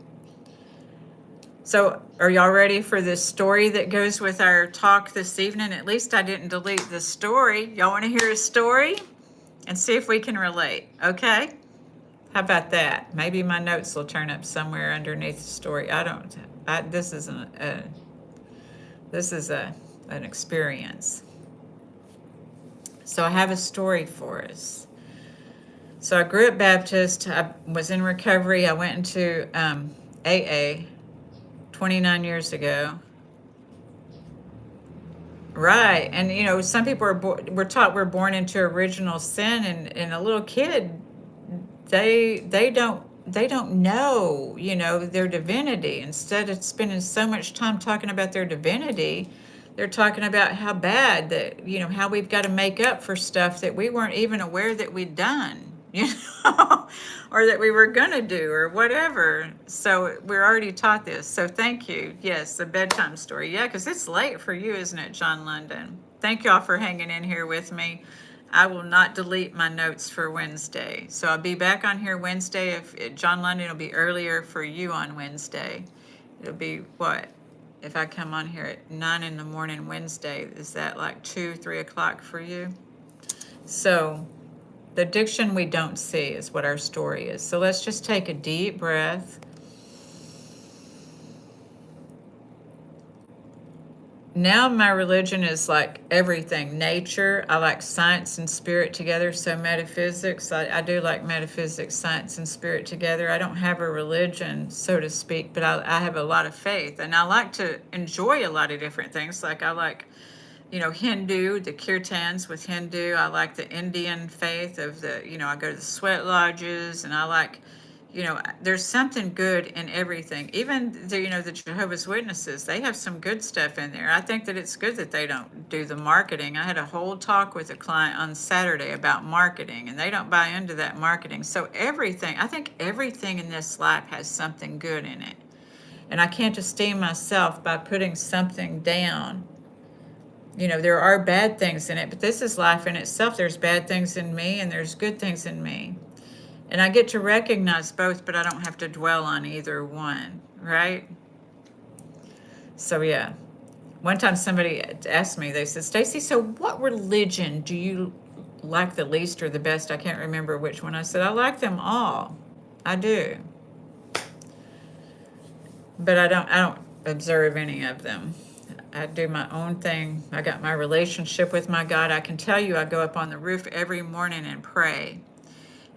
So are y'all ready for this story that goes with our talk this evening? At least I didn't delete the story. Y'all want to hear a story and see if we can relate? Okay. How about that? Maybe my notes will turn up somewhere underneath the story. This is an experience. So I have a story for us. So I grew up Baptist. I was in recovery. I went into AA 29 years ago. Right. And some people we're taught we're born into original sin, and a little kid, they don't know, their divinity. Instead of spending so much time talking about their divinity, they're talking about how bad that, how we've got to make up for stuff that we weren't even aware that we'd done, or that we were going to do or whatever. So we're already taught this. So thank you. Yes, the bedtime story. Yeah, because it's late for you, isn't it, John London? Thank y'all for hanging in here with me. I will not delete my notes for Wednesday. So I'll be back on here Wednesday. John London will be earlier for you on Wednesday. It'll be what? If I come on here at 9 in the morning Wednesday, is that like 2, 3 o'clock for you? So the addiction we don't see is what our story is. So let's just take a deep breath. Now my religion is like everything. Nature, I like science and spirit together. So metaphysics, I do like metaphysics, science and spirit together. I don't have a religion, so to speak, but I have a lot of faith. And I like to enjoy a lot of different things. Like I like, Hindu, the kirtans with Hindu. I like the Indian faith of I go to the sweat lodges, and I like, there's something good in everything. Even the Jehovah's Witnesses, they have some good stuff in there. I think that it's good that they don't do the marketing. I had a whole talk with a client on Saturday about marketing, and they don't buy into that marketing. So I think everything in this life has something good in it. And I can't esteem myself by putting something down. There are bad things in it, but this is life in itself. There's bad things in me and there's good things in me. And I get to recognize both, but I don't have to dwell on either one, right? So yeah. One time somebody asked me, they said, Stacy, so what religion do you like the least or the best. I can't remember which one I said. I like them all. I do. But I don't observe any of them. I do my own thing. I got my relationship with my God. I can tell you I go up on the roof every morning and pray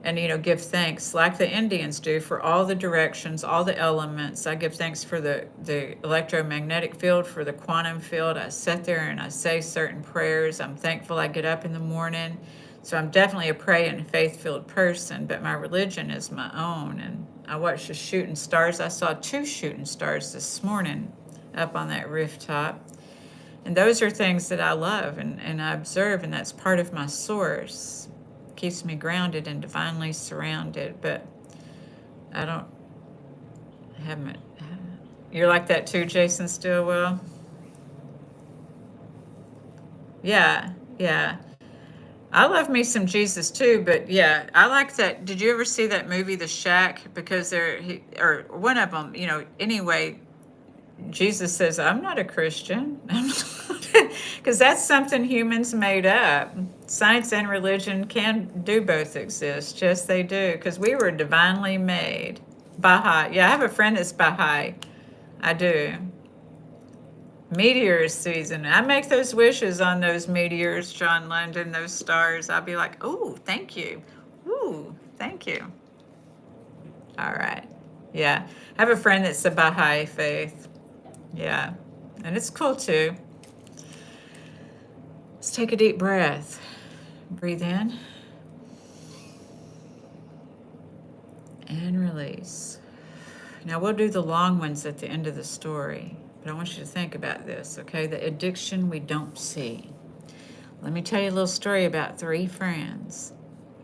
and give thanks like the Indians do for all the directions, all the elements. I give thanks for the electromagnetic field, for the quantum field. I sit there and I say certain prayers. I'm thankful I get up in the morning. So I'm definitely a praying and faith-filled person, but my religion is my own. And I watched the shooting stars. I saw 2 shooting stars this morning up on that rooftop. And those are things that I love and I observe, and that's part of my source. Keeps me grounded and divinely surrounded, but I don't haven't. You're like that too, Jason Stillwell? Yeah, yeah. I love me some Jesus too, but yeah, I like that. Did you ever see that movie, The Shack? Because or one of them, anyway, Jesus says, I'm not a Christian. Because that's something humans made up. Science and religion can do both exist. Yes, they do. Because we were divinely made. Baha'i. Yeah, I have a friend that's Baha'i. I do. Meteor season. I make those wishes on those meteors, John London, those stars. I'll be like, ooh, thank you. Ooh, thank you. All right. Yeah. I have a friend that's the Baha'i faith. Yeah. And it's cool too. Let's take a deep breath. Breathe in and release. Now we'll do the long ones at the end of the story, but I want you to think about this, okay? The addiction we don't see. Let me tell you a little story about 3 friends.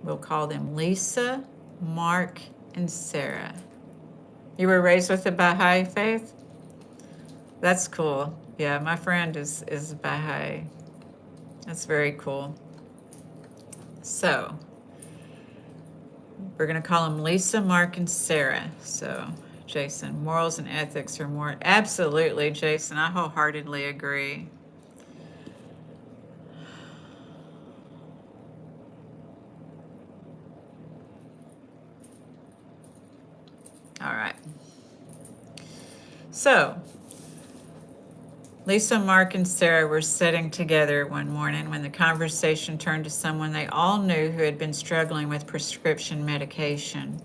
We'll call them Lisa, Mark, and Sarah. You were raised with the Baha'i faith? That's cool. Yeah, my friend is Baha'i. That's very cool. So, we're going to call them Lisa, Mark, and Sarah. So, Jason, morals and ethics are more. Absolutely, Jason. I wholeheartedly agree. All right. So, Lisa, Mark, and Sarah were sitting together one morning when the conversation turned to someone they all knew who had been struggling with prescription medication.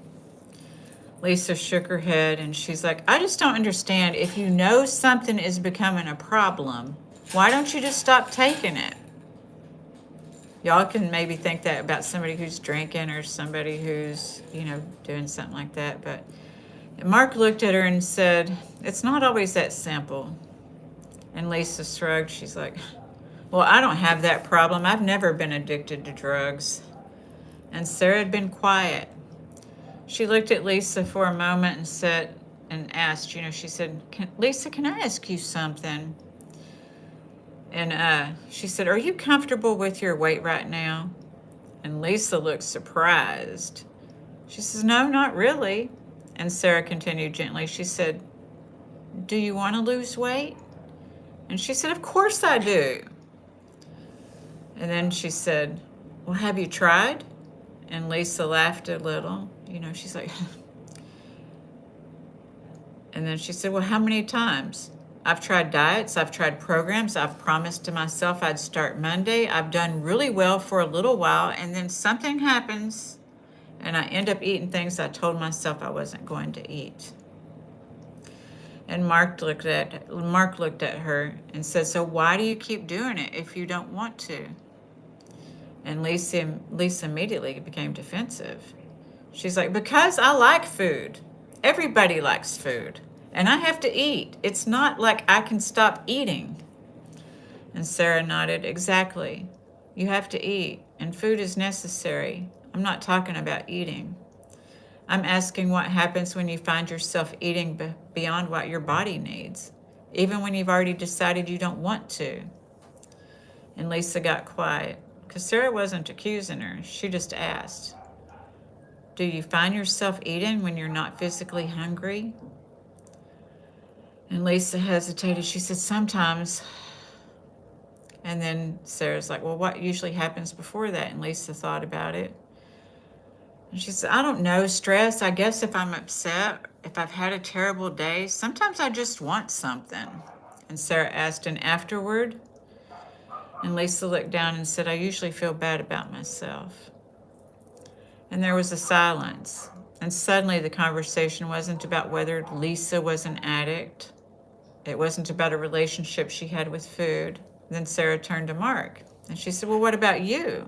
Lisa shook her head and she's like, I just don't understand. If you know something is becoming a problem, why don't you just stop taking it? Y'all can maybe think that about somebody who's drinking or somebody who's, doing something like that. But Mark looked at her and said, it's not always that simple. And Lisa shrugged. She's like, well, I don't have that problem. I've never been addicted to drugs. And Sarah had been quiet. She looked at Lisa for a moment and asked, she said, Lisa, can I ask you something? And she said, are you comfortable with your weight right now? And Lisa looked surprised. She says, no, not really. And Sarah continued gently. She said, do you want to lose weight? And she said, of course I do. And then she said, well, have you tried? And Lisa laughed a little. She's like, and then she said, well, how many times? I've tried diets. I've tried programs. I've promised to myself I'd start Monday. I've done really well for a little while. And then something happens and I end up eating things I told myself I wasn't going to eat. And Mark looked at her and said, so why do you keep doing it if you don't want to? And Lisa immediately became defensive. She's like, because I like food. Everybody likes food. And I have to eat. It's not like I can stop eating. And Sarah nodded, exactly. You have to eat, and food is necessary. I'm not talking about eating. I'm asking what happens when you find yourself eating beyond what your body needs, even when you've already decided you don't want to. And Lisa got quiet, because Sarah wasn't accusing her. She just asked, do you find yourself eating when you're not physically hungry? And Lisa hesitated. She said, sometimes. And then Sarah's like, well, what usually happens before that? And Lisa thought about it. And she said, I don't know, stress. I guess if I'm upset, if I've had a terrible day, sometimes I just want something. And Sarah asked, and afterward? And Lisa looked down and said, I usually feel bad about myself. And there was a silence. And suddenly the conversation wasn't about whether Lisa was an addict. It wasn't about a relationship she had with food. Then Sarah turned to Mark and she said, well, what about you?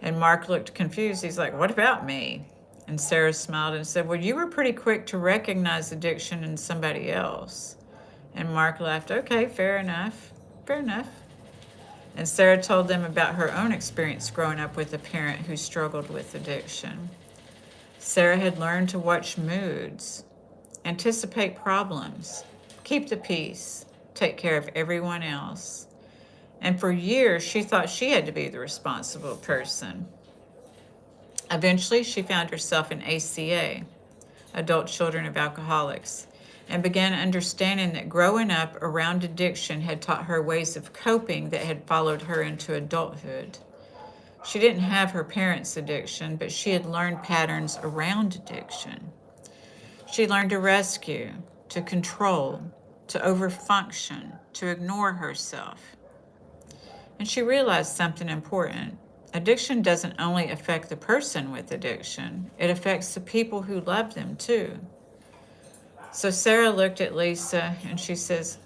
And Mark looked confused. He's like, what about me? And Sarah smiled and said, well, you were pretty quick to recognize addiction in somebody else. And Mark laughed, okay, fair enough. Fair enough. And Sarah told them about her own experience growing up with a parent who struggled with addiction. Sarah had learned to watch moods, anticipate problems, keep the peace, take care of everyone else. And for years, she thought she had to be the responsible person. Eventually, she found herself in ACA, Adult Children of Alcoholics, and began understanding that growing up around addiction had taught her ways of coping that had followed her into adulthood. She didn't have her parents' addiction, but she had learned patterns around addiction. She learned to rescue, to control, to overfunction, to ignore herself. And she realized something important. Addiction doesn't only affect the person with addiction, it affects the people who love them too. So Sarah looked at Lisa and she says,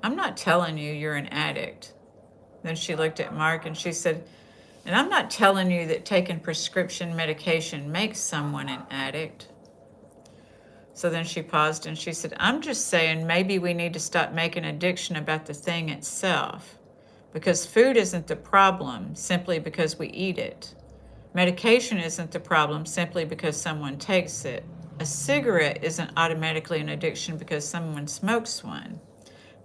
I'm not telling you you're an addict. Then she looked at Mark and she said, and I'm not telling you that taking prescription medication makes someone an addict. So then she paused and she said, I'm just saying maybe we need to stop making addiction about the thing itself. Because food isn't the problem simply because we eat it. Medication isn't the problem simply because someone takes it. A cigarette isn't automatically an addiction because someone smokes one.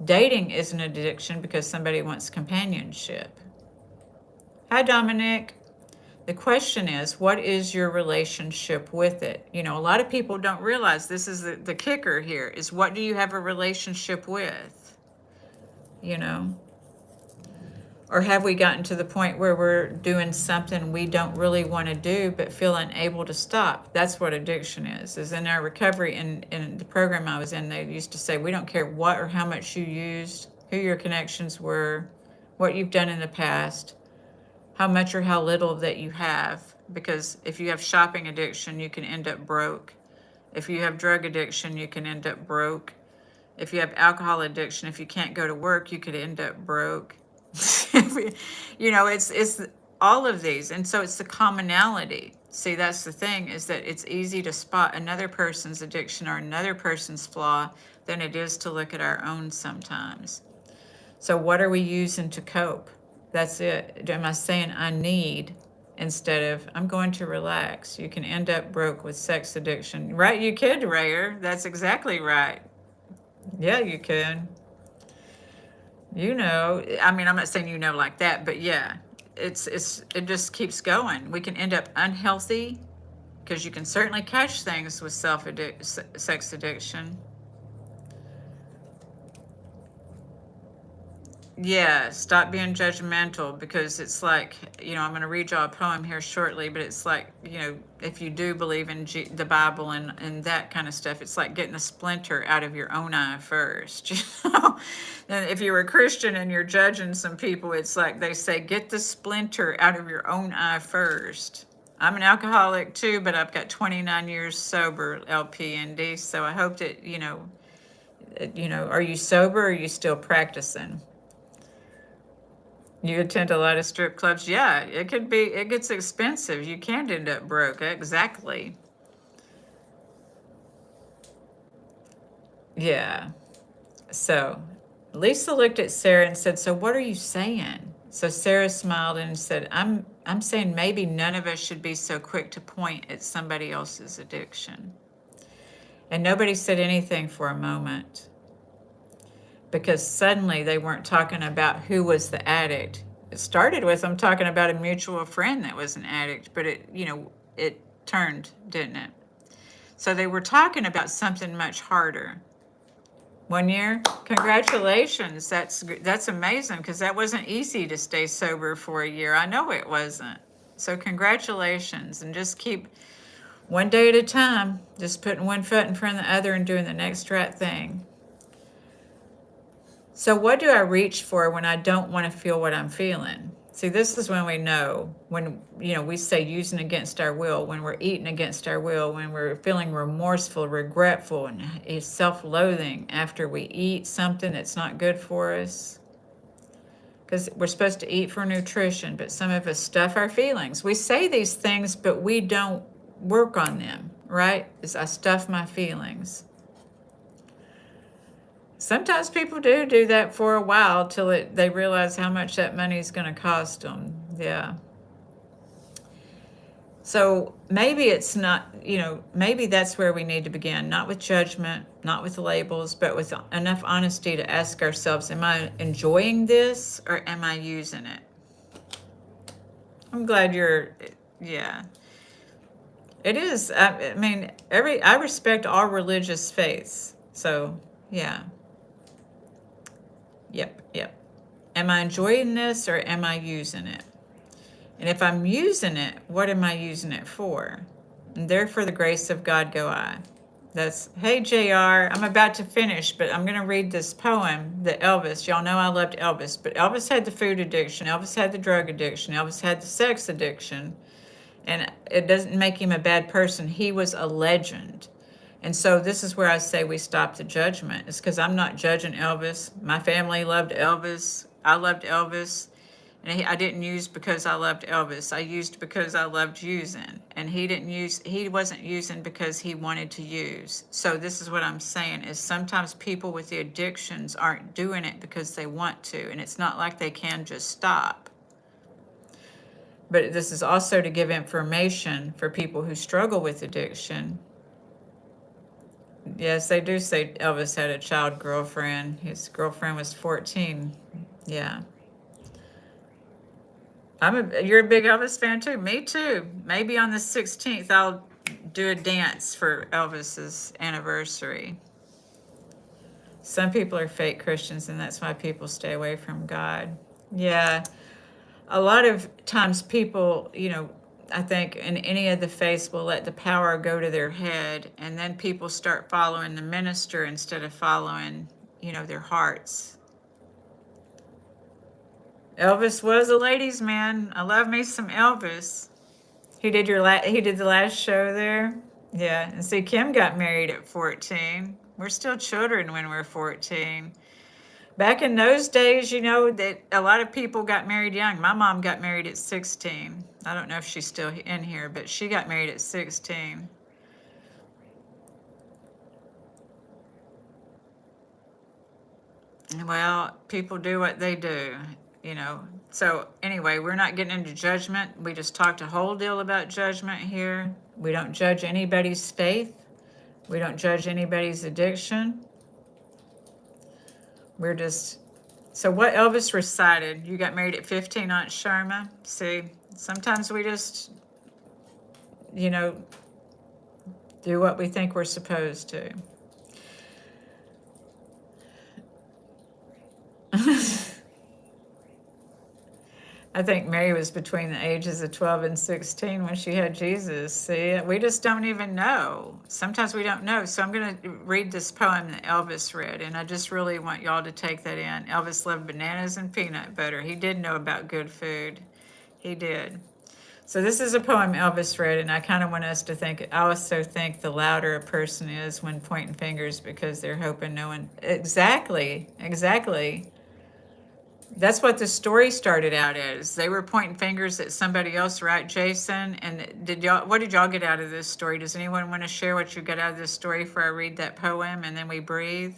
Dating is an addiction because somebody wants companionship. Hi, Dominic. The question is, what is your relationship with it? You know, a lot of people don't realize this is the kicker here, is what do you have a relationship with? You know? Or have we gotten to the point where we're doing something we don't really want to do but feel unable to stop? That's what addiction is in our recovery. In the program I was in, they used to say, we don't care what or how much you used, who your connections were, what you've done in the past, how much or how little that you have. Because if you have shopping addiction, you can end up broke. If you have drug addiction, you can end up broke. If you have alcohol addiction, if you can't go to work, you could end up broke. You know, it's all of these. And so it's the commonality. See, that's the thing, is that it's easy to spot another person's addiction or another person's flaw than it is to look at our own sometimes. So what are we using to cope? That's it. Am I saying I need instead of I'm going to relax? You can end up broke with sex addiction. Right, you could, Rayer. That's exactly right. Yeah, you could. You know, I mean, I'm not saying you know like that, but yeah, it just keeps going. We can end up unhealthy because you can certainly catch things with sex addiction. Yeah, stop being judgmental, because it's like, you know, I'm going to read y'all a poem here shortly, but it's like, you know, if you do believe in the Bible and that kind of stuff, it's like getting a splinter out of your own eye first, you know? And if you're a Christian and you're judging some people, it's like they say, get the splinter out of your own eye first. I'm an alcoholic too, but I've got 29 years sober, LPND, so I hope that, you know, are you sober or are you still practicing? You attend a lot of strip clubs. Yeah, it could be, it gets expensive. You can end up broke. Exactly. Yeah. So Lisa looked at Sarah and said, so what are you saying? So Sarah smiled and said, I'm saying maybe none of us should be so quick to point at somebody else's addiction. And nobody said anything for a moment, because suddenly they weren't talking about who was the addict. It started with them talking about a mutual friend that was an addict, but it turned, didn't it? So they were talking about something much harder. 1 year? Congratulations. That's amazing because that wasn't easy to stay sober for a year. I know it wasn't. So congratulations, and just keep one day at a time, just putting one foot in front of the other and doing the next right thing. So what do I reach for when I don't want to feel what I'm feeling? See, this is when we know, when, we say using against our will, when we're eating against our will, when we're feeling remorseful, regretful, and self-loathing after we eat something that's not good for us. Because we're supposed to eat for nutrition, but some of us stuff our feelings. We say these things, but we don't work on them, right? Is I stuff my feelings. Sometimes people do that for a while till they realize how much that money is going to cost them. Yeah. So maybe it's not, maybe that's where we need to begin. Not with judgment, not with labels, but with enough honesty to ask ourselves, am I enjoying this or am I using it? I'm glad yeah. It is. I mean, I respect all religious faiths. So, yeah. Yep. Am I enjoying this or am I using it? And if I'm using it, what am I using it for? And there for the grace of God go I. That's, hey JR, I'm about to finish, but I'm going to read this poem that Elvis, y'all know I loved Elvis, but Elvis had the food addiction, Elvis had the drug addiction, Elvis had the sex addiction, and it doesn't make him a bad person. He was a legend. And so this is where I say we stop the judgment. It's because I'm not judging Elvis. My family loved Elvis. I loved Elvis. And I didn't use because I loved Elvis. I used because I loved using. And he wasn't using because he wanted to use. So this is what I'm saying is sometimes people with the addictions aren't doing it because they want to. And it's not like they can just stop. But this is also to give information for people who struggle with addiction. Yes, they do say Elvis had a child girlfriend. His girlfriend was 14. Yeah. You're a big Elvis fan too. Me too. Maybe on the 16th I'll do a dance for Elvis's anniversary. Some people are fake Christians, and that's why people stay away from God. Yeah. A lot of times people, I think in any of the faiths will let the power go to their head, and then people start following the minister instead of following, their hearts. Elvis was a ladies' man. I love me some Elvis. He did the last show there. Yeah, and see, Kim got married at 14. We're still children when we're 14. Back in those days, that a lot of people got married young. My mom got married at 16. I don't know if she's still in here, but she got married at 16. Well, people do what they do, So anyway, we're not getting into judgment. We just talked a whole deal about judgment here. We don't judge anybody's faith. We don't judge anybody's addiction. We're just... So what Elvis recited, you got married at 15, Aunt Sharma. See, sometimes we just, do what we think we're supposed to. I think Mary was between the ages of 12 and 16 when she had Jesus. See, we just don't even know. Sometimes we don't know. So I'm going to read this poem that Elvis read, and I just really want y'all to take that in. Elvis loved bananas and peanut butter. He did know about good food. He did. So this is a poem Elvis read, and I kind of want us to think, I also think the louder a person is when pointing fingers because they're hoping no one... Exactly. That's what the story started out as. They were pointing fingers at somebody else, right, Jason? And what did y'all get out of this story? Does anyone want to share what you got out of this story before I read that poem and then we breathe?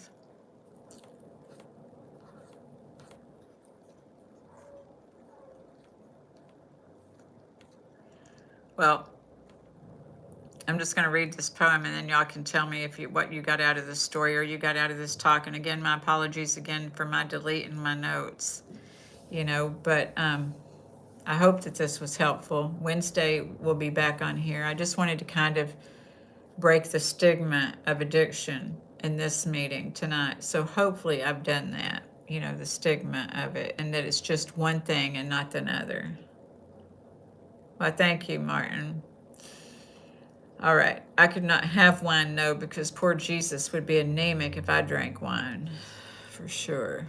Well, I'm just going to read this poem and then y'all can tell me what you got out of this story or you got out of this talk. And again, my apologies again for my deleting my notes. But I hope that this was helpful. Wednesday we'll be back on here. I just wanted to kind of break the stigma of addiction. in this meeting tonight. So hopefully I've done that, you know, the stigma of it, and that it's just one thing and not another. Well, thank you, Martin. All right. I could not have wine, no, because poor Jesus would be anemic if I drank wine, for sure.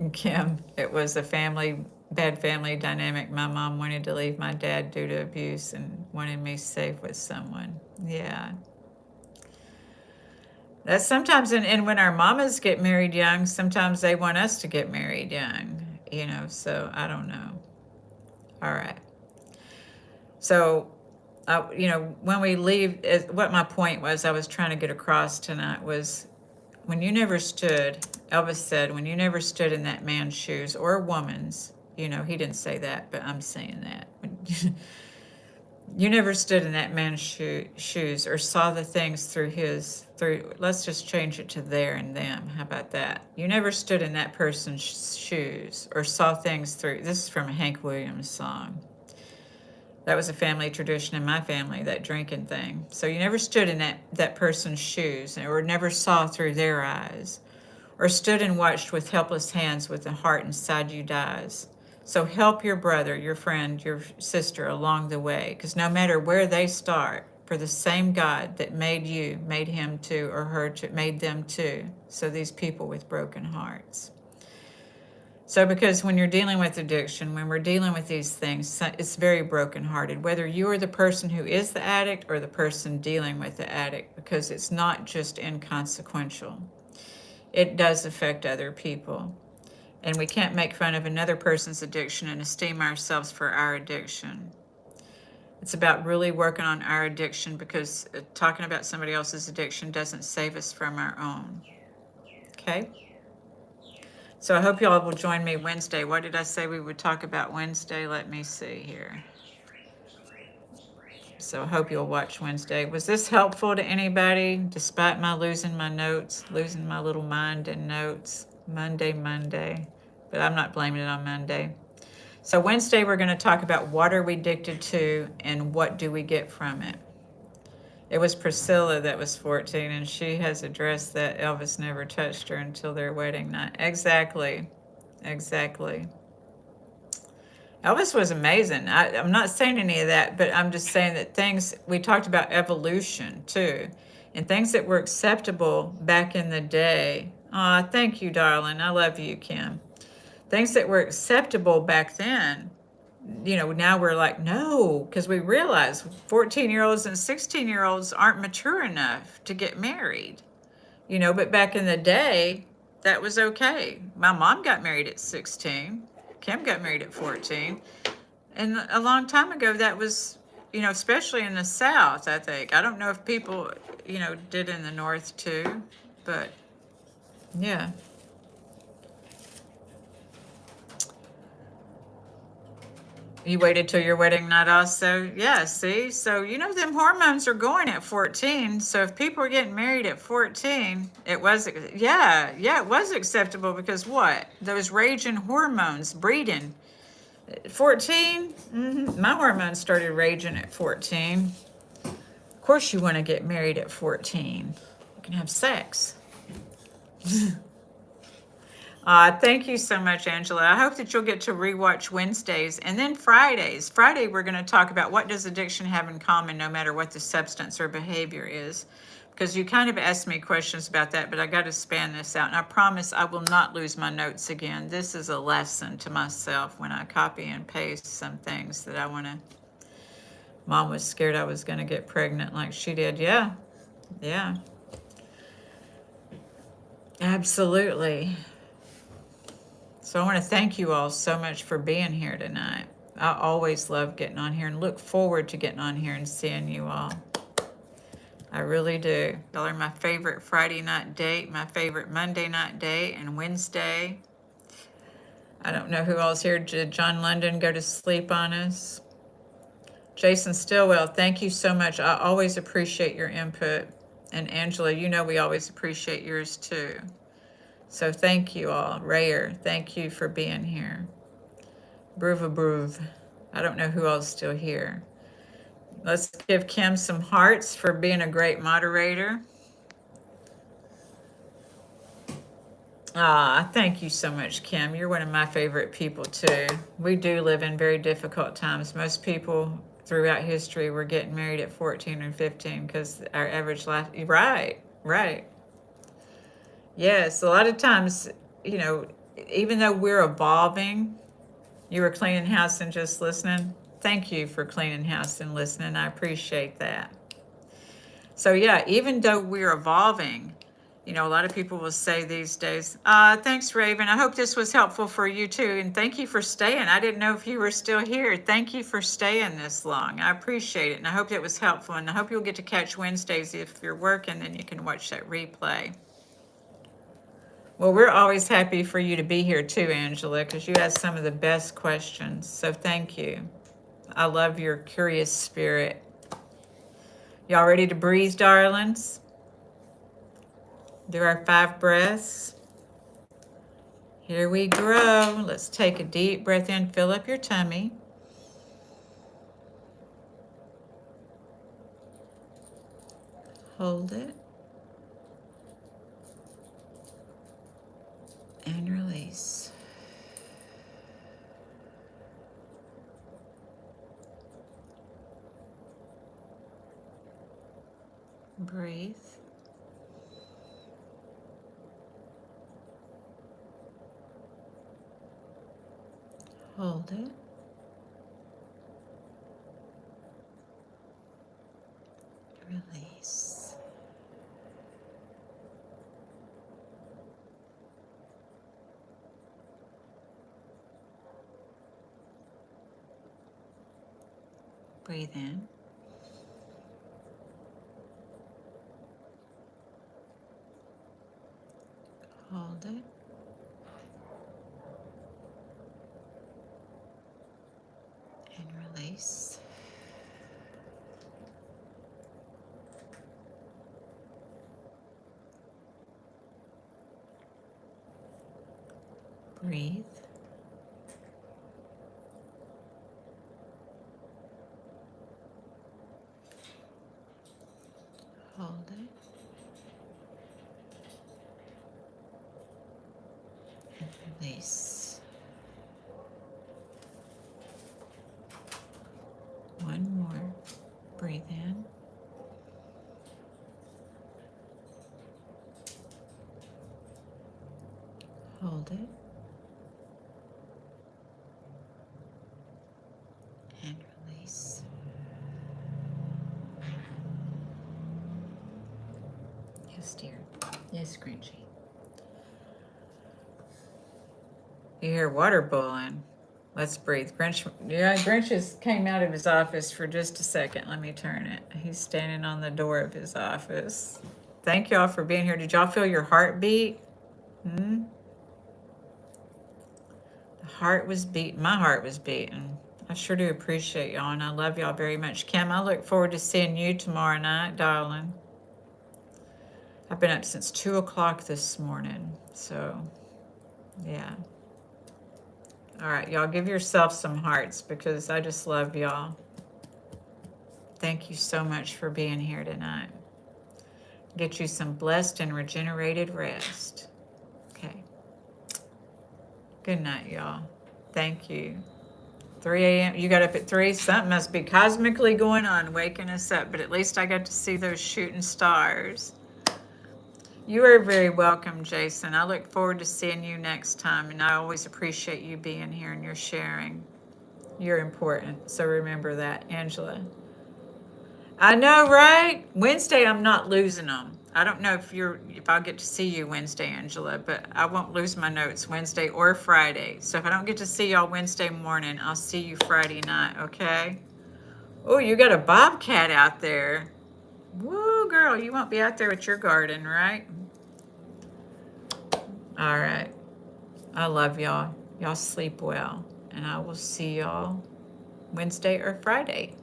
And Kim, it was a bad family dynamic. My mom wanted to leave my dad due to abuse and wanted me safe with someone. Yeah. That's sometimes, and when our mamas get married young, sometimes they want us to get married young, you know, so I don't know. All right. So, you know, when we leave, what my point was, I was trying to get across tonight was when you never stood, Elvis said, when you never stood in that man's shoes or a woman's, you know, he didn't say that, but I'm saying that. You never stood in that man's shoes or saw the things through, let's just change it to their and them. How about that? You never stood in that person's shoes or saw things through, this is from a Hank Williams song. That was a family tradition in my family, that drinking thing. So you never stood in that person's shoes or never saw through their eyes or stood and watched with helpless hands with a heart inside you dies. So help your brother, your friend, your sister along the way, because no matter where they start, for the same God that made you, made him too, or her too, made them too. So these people with broken hearts. So because when you're dealing with addiction, when we're dealing with these things, it's very brokenhearted, whether you are the person who is the addict or the person dealing with the addict, because it's not just inconsequential. It does affect other people. And we can't make fun of another person's addiction and esteem ourselves for our addiction. It's about really working on our addiction, because talking about somebody else's addiction doesn't save us from our own. Okay? So I hope you all will join me Wednesday. What did I say we would talk about Wednesday? Let me see here. So I hope you'll watch Wednesday. Was this helpful to anybody, despite my losing my notes, losing my little mind and notes? Monday. But I'm not blaming it on Monday. So Wednesday, we're going to talk about what are we addicted to and what do we get from it. It was Priscilla that was 14, and she has addressed that Elvis never touched her until their wedding night. Exactly. Elvis was amazing. I'm not saying any of that, but I'm just saying that things, we talked about evolution too, and things that were acceptable back in the day. Aw, thank you, darling. I love you, Kim. Things that were acceptable back then, you know, now we're like, no, because we realize 14-year-olds and 16-year-olds aren't mature enough to get married, you know, but back in the day, that was okay. My mom got married at 16. Kim got married at 14. And a long time ago, that was, you know, especially in the South, I think. I don't know if people, you know, did in the North too, but yeah. You waited till your wedding night also? Yeah, see? So, you know, them hormones are going at 14. So if people are getting married at 14, it was, it was acceptable, because what? Those raging hormones, breeding. 14, my hormones started raging at 14. Of course you want to get married at 14. You can have sex. Thank you so much, Angela. I hope that you'll get to rewatch Wednesdays and then Fridays. Friday, we're going to talk about what does addiction have in common, no matter what the substance or behavior is. Because you kind of asked me questions about that, but I got to span this out. And I promise I will not lose my notes again. This is a lesson to myself when I copy and paste some things that I want to. Mom was scared I was going to get pregnant like she did. Yeah. Absolutely. So I want to thank you all so much for being here tonight. I always love getting on here and look forward to getting on here and seeing you all. I really do. Y'all are my favorite Friday night date, my favorite Monday night date, and Wednesday. I don't know who else here. Did John London go to sleep on us? Jason Stillwell, thank you so much. I always appreciate your input. And Angela, you know we always appreciate yours too. So thank you all. Rayer, thank you for being here. Broove. I don't know who else is still here. Let's give Kim some hearts for being a great moderator. Ah, thank you so much, Kim. You're one of my favorite people too. We do live in very difficult times. Most people throughout history were getting married at 14 and 15 because our average life. Right, right. Yes, a lot of times, you know, even though we're evolving, you were cleaning house and just listening. Thank you for cleaning house and listening. I appreciate that. So yeah, even though we're evolving, you know, a lot of people will say these days, thanks, Raven. I hope this was helpful for you too. And thank you for staying. I didn't know if you were still here. Thank you for staying this long. I appreciate it. And I hope it was helpful. And I hope you'll get to catch Wednesdays if you're working, then you can watch that replay. Well, we're always happy for you to be here too, Angela, because you ask some of the best questions. So thank you. I love your curious spirit. Y'all ready to breathe, darlings? Do our 5 breaths. Here we grow. Let's take a deep breath in. Fill up your tummy. Hold it. And release. Breathe. Hold it. Release. Breathe in. Hold it. And release. Breathe. Hold it. And release. One more. Breathe in. Hold it. And release. Yes, dear. Yes, Grinchy. You hear water boiling. Let's breathe. Grinch, yeah, Grinch just came out of his office for just a second. Let me turn it. He's standing on the door of his office. Thank y'all for being here. Did y'all feel your heartbeat? Hmm? The heart was beating. My heart was beating. I sure do appreciate y'all, and I love y'all very much. Kim, I look forward to seeing you tomorrow night, darling. I've been up since 2 o'clock this morning, so yeah. All right, y'all give yourself some hearts because I just love y'all. Thank you so much for being here tonight. Get you some blessed and regenerated rest. Okay. Good night, y'all. Thank you. 3 a.m. You got up at 3? Something must be cosmically going on, waking us up. But at least I got to see those shooting stars. You are very welcome, Jason. I look forward to seeing you next time. And I always appreciate you being here and your sharing. You're important. So remember that, Angela. I know, right? Wednesday, I'm not losing them. I don't know if I'll get to see you Wednesday, Angela, but I won't lose my notes Wednesday or Friday. So if I don't get to see y'all Wednesday morning, I'll see you Friday night, okay? Oh, you got a bobcat out there. Woo, girl, you won't be out there with your garden, right? All right. I love y'all. Y'all sleep well. And I will see y'all Wednesday or Friday.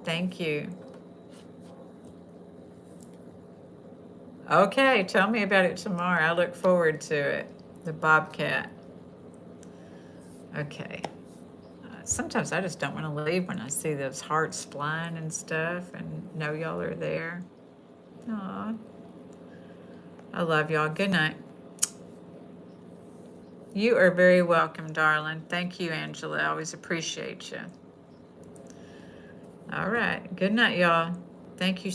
Thank you. Okay, tell me about it tomorrow. I look forward to it. The bobcat. Okay. Sometimes I just don't want to leave when I see those hearts flying and stuff and know y'all are there. Aw. I love y'all. Good night. You are very welcome, darling. Thank you, Angela. I always appreciate you. All right. Good night, y'all. Thank you